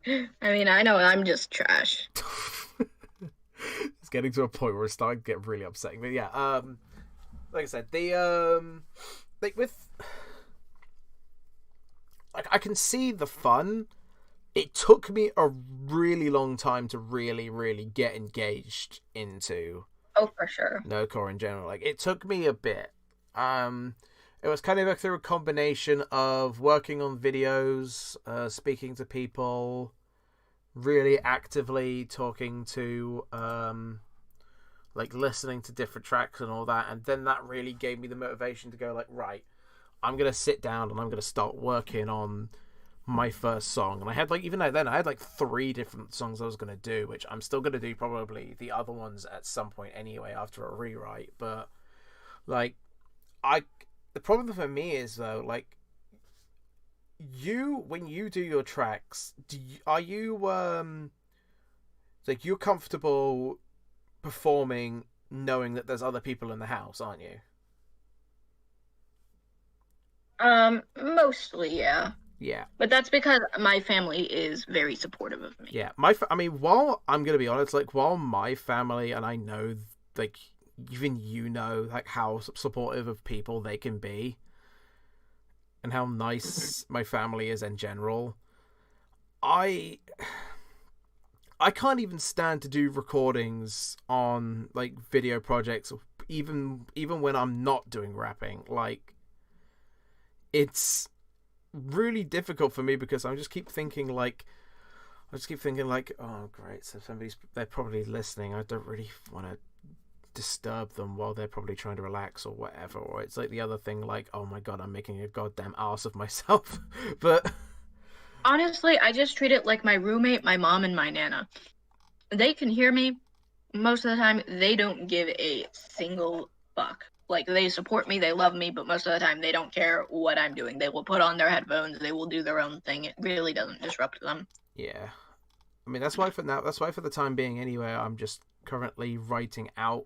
[SPEAKER 2] I mean, I know I'm just trash.
[SPEAKER 1] It's getting to a point where it's starting to get really upsetting. But yeah, like I said, the like with, like, I can see the fun. It took me a really long time to really, really get engaged into.
[SPEAKER 2] Oh, for sure.
[SPEAKER 1] Nerdcore in general. Like, it took me a bit. It was kind of like through a combination of working on videos, speaking to people, really actively talking to, like, listening to different tracks and all that, and then that really gave me the motivation to go, like, right, I'm gonna sit down and I'm gonna start working on my first song. And I had, like, even then I had like 3 different songs I was gonna do, which I'm still gonna do probably the other ones at some point anyway after a rewrite. But like, the problem for me is though, like, when you do your tracks, are you like, you're comfortable performing knowing that there's other people in the house, aren't you?
[SPEAKER 2] Mostly, yeah.
[SPEAKER 1] Yeah.
[SPEAKER 2] But that's because my family is very supportive of me.
[SPEAKER 1] Yeah. I mean, while I'm going to be honest, like, while my family, and I know, like, even you know, like, how supportive of people they can be and how nice my family is in general, I can't even stand to do recordings on, like, video projects, even when I'm not doing rapping. Like, it's really difficult for me because I just keep thinking like, oh great, so they're probably listening. I don't really want to disturb them while they're probably trying to relax or whatever. Or it's like the other thing, like, oh my god, I'm making a goddamn ass of myself. But
[SPEAKER 2] Honestly, I just treat it like my roommate, my mom, and my nana. They can hear me. Most of the time, they don't give a single fuck. Like, they support me, they love me, but most of the time, they don't care what I'm doing. They will put on their headphones, they will do their own thing. It really doesn't disrupt them.
[SPEAKER 1] yeah, I mean, that's why for now, that's why for the time being, anyway, I'm just currently writing out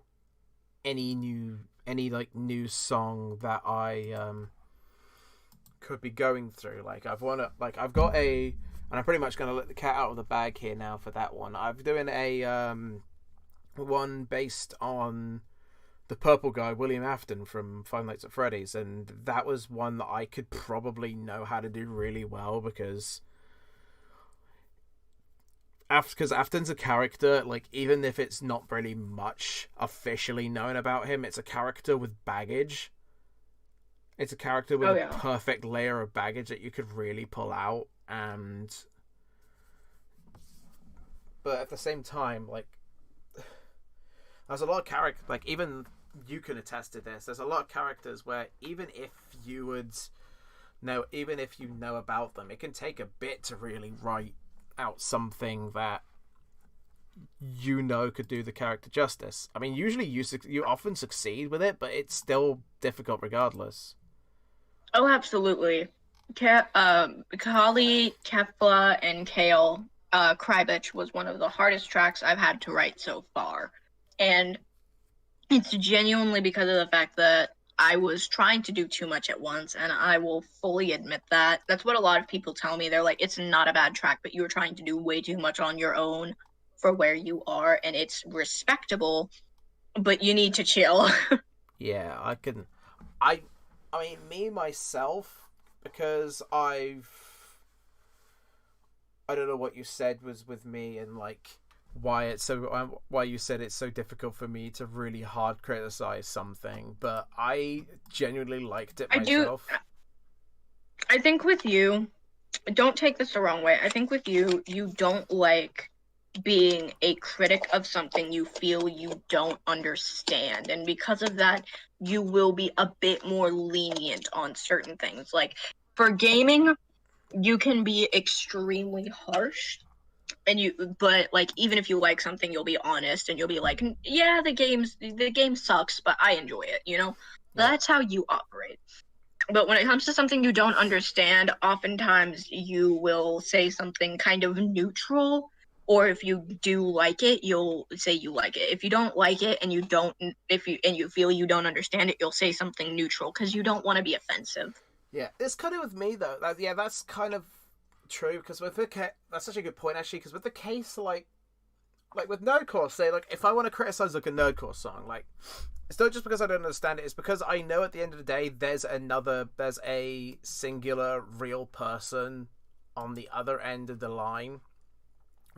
[SPEAKER 1] any like new song that I could be going through. Like I've got a, and I'm pretty much gonna let the cat out of the bag here now for that one. I'm doing a one based on the purple guy William Afton from Five Nights at Freddy's, and that was one that I could probably know how to do really well because Afton's a character, like, even if it's not really much officially known about him, it's a character with baggage. It's a character with
[SPEAKER 2] Oh,
[SPEAKER 1] a
[SPEAKER 2] yeah.
[SPEAKER 1] perfect layer of baggage that you could really pull out, and but at the same time, like, there's a lot of character, like, even you can attest to this. There's a lot of characters where even if you know about them, it can take a bit to really write out something that could do the character justice. I mean, usually you often succeed with it, but it's still difficult regardless.
[SPEAKER 2] Oh, absolutely. Kali, Kefla, and Kale, Cry Bitch was one of the hardest tracks I've had to write so far. And it's genuinely because of the fact that I was trying to do too much at once, and I will fully admit that. That's what a lot of people tell me. They're like, it's not a bad track, but you were trying to do way too much on your own for where you are, and it's respectable, but you need to chill.
[SPEAKER 1] Yeah, I I mean, me myself, because I don't know what you said was with me and like why you said it's so difficult for me to really hard criticize something, but I genuinely liked it
[SPEAKER 2] I do.
[SPEAKER 1] myself.
[SPEAKER 2] I think with you, don't take this the wrong way. I think with you, you don't like being a critic of something you feel you don't understand. And because of that, you will be a bit more lenient on certain things. Like for gaming, you can be extremely harsh. But like, even if you like something, you'll be honest and you'll be like, yeah, the game sucks, but I enjoy it, you know?
[SPEAKER 1] Yeah.
[SPEAKER 2] That's how you operate. But when it comes to something you don't understand, oftentimes you will say something kind of neutral, or if you do like it, you'll say you like it. If you don't like it and you feel you don't understand it, you'll say something neutral because you don't want to be offensive.
[SPEAKER 1] Yeah, it's kind of with me though. That's kind of true because that's such a good point actually. Because with the case, like with nerdcore, say like if I want to criticize like a nerdcore song, like it's not just because I don't understand it. It's because I know at the end of the day, there's a singular real person on the other end of the line.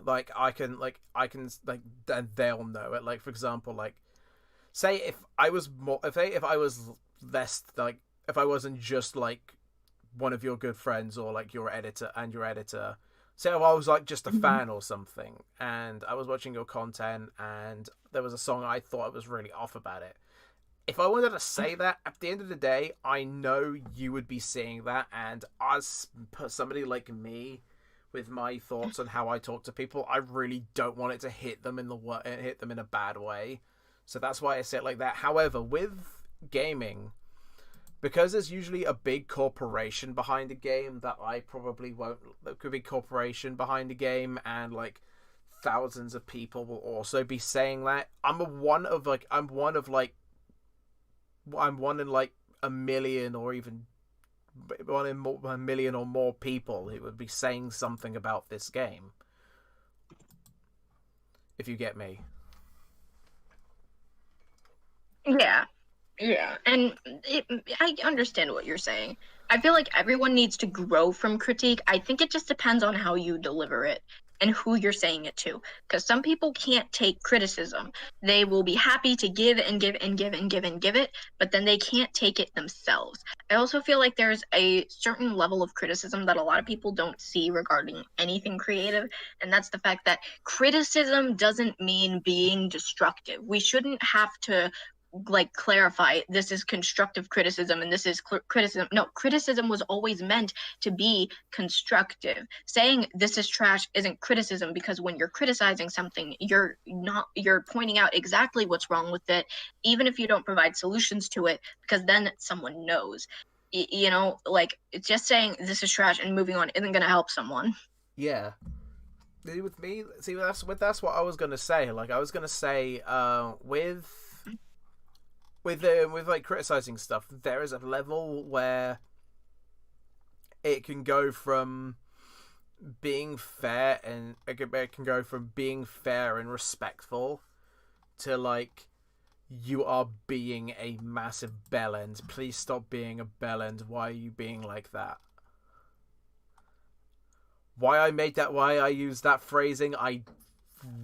[SPEAKER 1] Like I can like then they'll know it. Like for example, like say if I was less like if I wasn't just like one of your good friends or like your editor. Say if I was like just a
[SPEAKER 2] Mhm.
[SPEAKER 1] fan or something, and I was watching your content, and there was a song I thought was really off about it. If I wanted to say that, at the end of the day, I know you would be seeing that, and as somebody like me, with my thoughts on how I talk to people, I really don't want it to hit them in a bad way. So that's why I say it like that. However, with gaming, because there's usually a big corporation behind a game that I probably won't. There could be corporation behind a game, and like thousands of people will also be saying that. I'm one in like a million, or even a million or more people who would be saying something about this game. If you get me.
[SPEAKER 2] Yeah, yeah, and I understand what you're saying. I feel like everyone needs to grow from critique. I think it just depends on how you deliver it. and who you're saying it to. Because some people can't take criticism. They will be happy to give and give and give and give and give it, but then they can't take it themselves. I also feel like there's a certain level of criticism that a lot of people don't see regarding anything creative, and that's the fact that criticism doesn't mean being destructive. We shouldn't have to like clarify this is constructive criticism and this is criticism. No, criticism was always meant to be constructive. Saying this is trash isn't criticism, because when you're criticizing something, you're pointing out exactly what's wrong with it, even if you don't provide solutions to it, because then someone knows. You know, like just saying this is trash and moving on isn't going to help someone.
[SPEAKER 1] Yeah. With me, see, that's what I was gonna say. Like, I was gonna say, with like criticizing stuff, there is a level where it can go from being fair, and it can go from being fair and respectful to like, you are being a massive bellend. Please stop being a bellend. Why are you being like that? Why I used that phrasing, I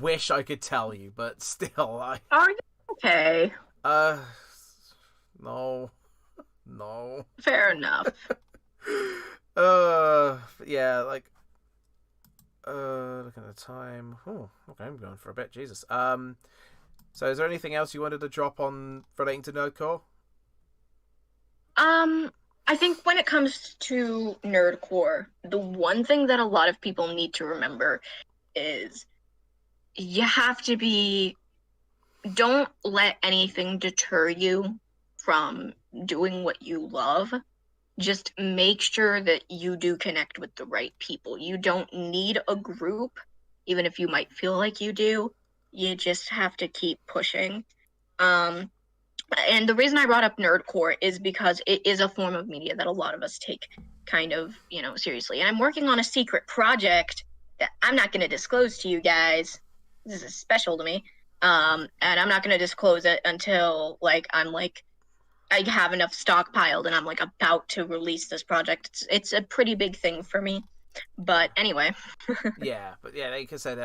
[SPEAKER 1] wish I could tell you, but still,
[SPEAKER 2] Are you okay?
[SPEAKER 1] No. No.
[SPEAKER 2] Fair enough.
[SPEAKER 1] Yeah, like, look at the time. Oh, okay, I'm going for a bit. Jesus. So is there anything else you wanted to drop on relating to Nerdcore?
[SPEAKER 2] I think when it comes to nerdcore, the one thing that a lot of people need to remember is you have to be, don't let anything deter you from doing what you love. Just make sure that you do connect with the right people. You don't need a group, even if you might feel like you do. You just have to keep pushing. And the reason I brought up nerdcore is because it is a form of media that a lot of us take kind of, seriously. And I'm working on a secret project that I'm not going to disclose to you guys. This is special to me. And I'm not going to disclose it until I have enough stockpiled and I'm like about to release this project. It's a pretty big thing for me. But anyway.
[SPEAKER 1] Yeah, but yeah, like I said,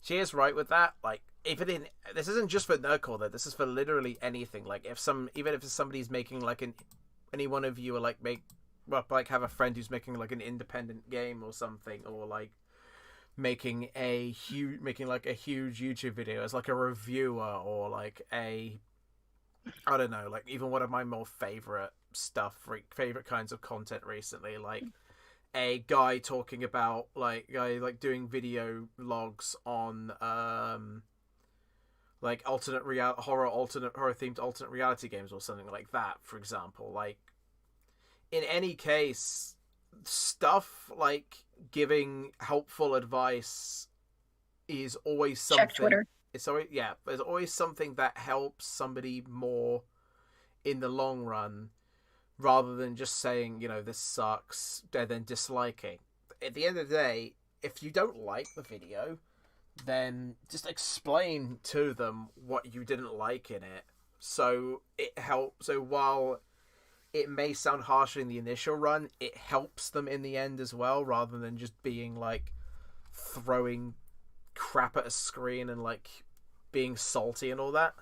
[SPEAKER 1] she is right with that. Like, this isn't just for nerdcore though. This is for literally anything. Like, even if somebody's making like any one of you are like have a friend who's making like an independent game or something, or like making like a huge YouTube video as like a reviewer, or like I don't know, like even one of my more favorite kinds of content recently, like a guy talking about doing video logs on like alternate horror themed alternate reality games or something like that, for example. Like, in any case, stuff like giving helpful advice is always something.
[SPEAKER 2] Check Twitter.
[SPEAKER 1] There's always something that helps somebody more in the long run, rather than just saying, this sucks, and then disliking. At the end of the day, if you don't like the video, then just explain to them what you didn't like in it. So it helps. So while it may sound harsher in the initial run, it helps them in the end as well, rather than just being like throwing crap at a screen and like being salty and all that.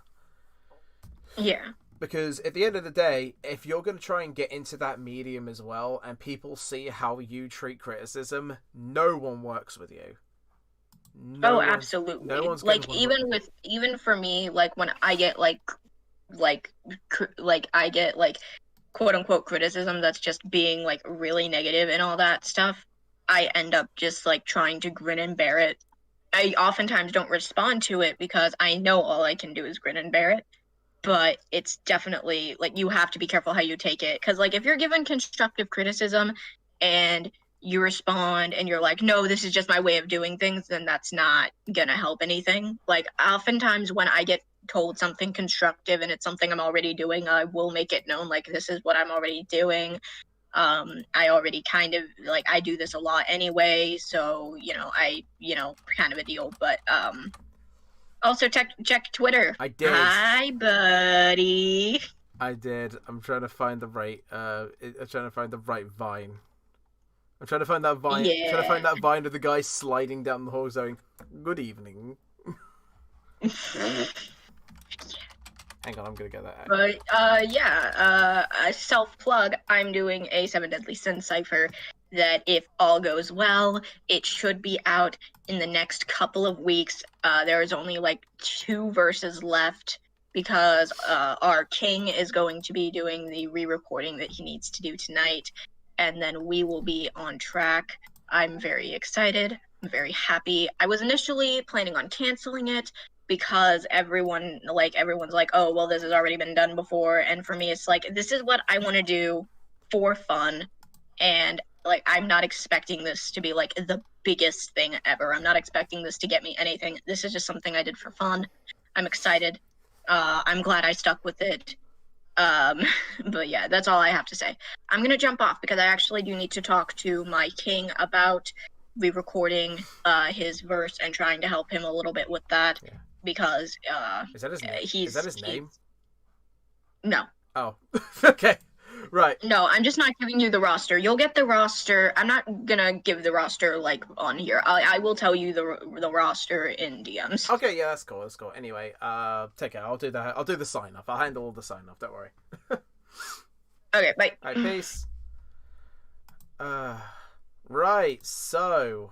[SPEAKER 2] Yeah.
[SPEAKER 1] Because at the end of the day, if you're going to try and get into that medium as well, and people see how you treat criticism, no one works with you.
[SPEAKER 2] Absolutely. No one's even for me, like when I get I get quote unquote criticism that's just being like really negative and all that stuff, I end up just like trying to grin and bear it. I oftentimes don't respond to it because I know all I can do is grin and bear it. But it's definitely like, you have to be careful how you take it, because like if you're given constructive criticism and you respond and you're like, no, this is just my way of doing things, then that's not gonna help anything. Like, oftentimes when I get told something constructive and it's something I'm already doing, I will make it known, like, this is what I'm already doing. I already kind of like, I do this a lot anyway, so I kind of a deal. But also check Twitter.
[SPEAKER 1] I did.
[SPEAKER 2] Hi, buddy.
[SPEAKER 1] I did. I'm trying to find the right. I'm trying to find the right Vine. I'm trying to find that vine. Trying to
[SPEAKER 2] Yeah.
[SPEAKER 1] find that vine of the guy sliding down the hall, going, "Good evening." Hang on, I'm gonna get that out.
[SPEAKER 2] But a self plug. I'm doing a Seven Deadly Sins cipher that, if all goes well, it should be out in the next couple of weeks. There is only like 2 verses left because our king is going to be doing the re-recording that he needs to do tonight, and then we will be on track. I'm very excited. I'm very happy. I was initially planning on canceling it because everyone's like, oh, well, this has already been done before. And for me, it's like, this is what I want to do for fun. And like, I'm not expecting this to be like the biggest thing ever. I'm not expecting this to get me anything. This is just something I did for fun. I'm excited. I'm glad I stuck with it. But yeah, that's all I have to say. I'm going to jump off because I actually do need to talk to my king about re-recording his verse and trying to help him a little bit with that.
[SPEAKER 1] Yeah.
[SPEAKER 2] Because
[SPEAKER 1] Is that his name?
[SPEAKER 2] Is
[SPEAKER 1] that his name?
[SPEAKER 2] No.
[SPEAKER 1] Oh, okay, right.
[SPEAKER 2] No, I'm just not giving you the roster. You'll get the roster. I'm not gonna give the roster like on here. I will tell you the roster in DMs.
[SPEAKER 1] Okay, yeah, that's cool. That's cool. Anyway, take care. I'll do that. I'll do the sign off. I'll handle all the sign off. Don't worry.
[SPEAKER 2] Okay, bye.
[SPEAKER 1] All right, peace. Right. So,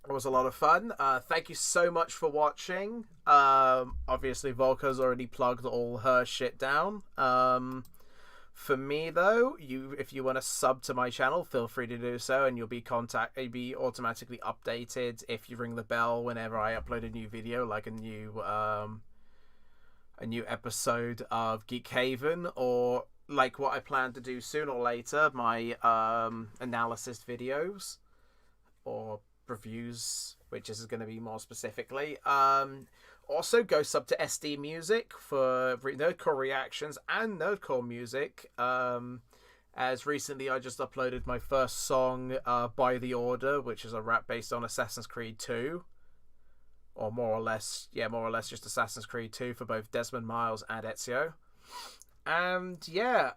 [SPEAKER 1] it was a lot of fun. Thank you so much for watching. Obviously, Volka's already plugged all her shit down. For me, though, if you want to sub to my channel, feel free to do so, and you'll be automatically updated if you ring the bell whenever I upload a new video, like a new episode of Geek Haven, or like what I plan to do sooner or later, my analysis videos or reviews, which is going to be more specifically. Also, go sub to SD Music for nerdcore reactions and nerdcore music. As recently I just uploaded my first song, By the Order, which is a rap based on Assassin's Creed 2. Or more or less just Assassin's Creed 2 for both Desmond Miles and Ezio. And yeah,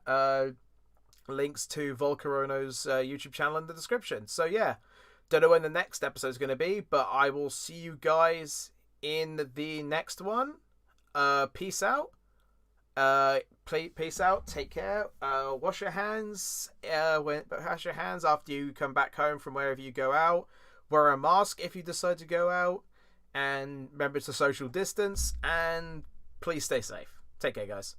[SPEAKER 1] links to Volcarono's YouTube channel in the description. So yeah, don't know when the next episode is going to be, but I will see you guys in the next one. Peace out. Peace out. Take care. Wash your hands. Wash your hands after you come back home from wherever you go out. Wear a mask if you decide to go out, and remember to social distance. And please stay safe. Take care, guys.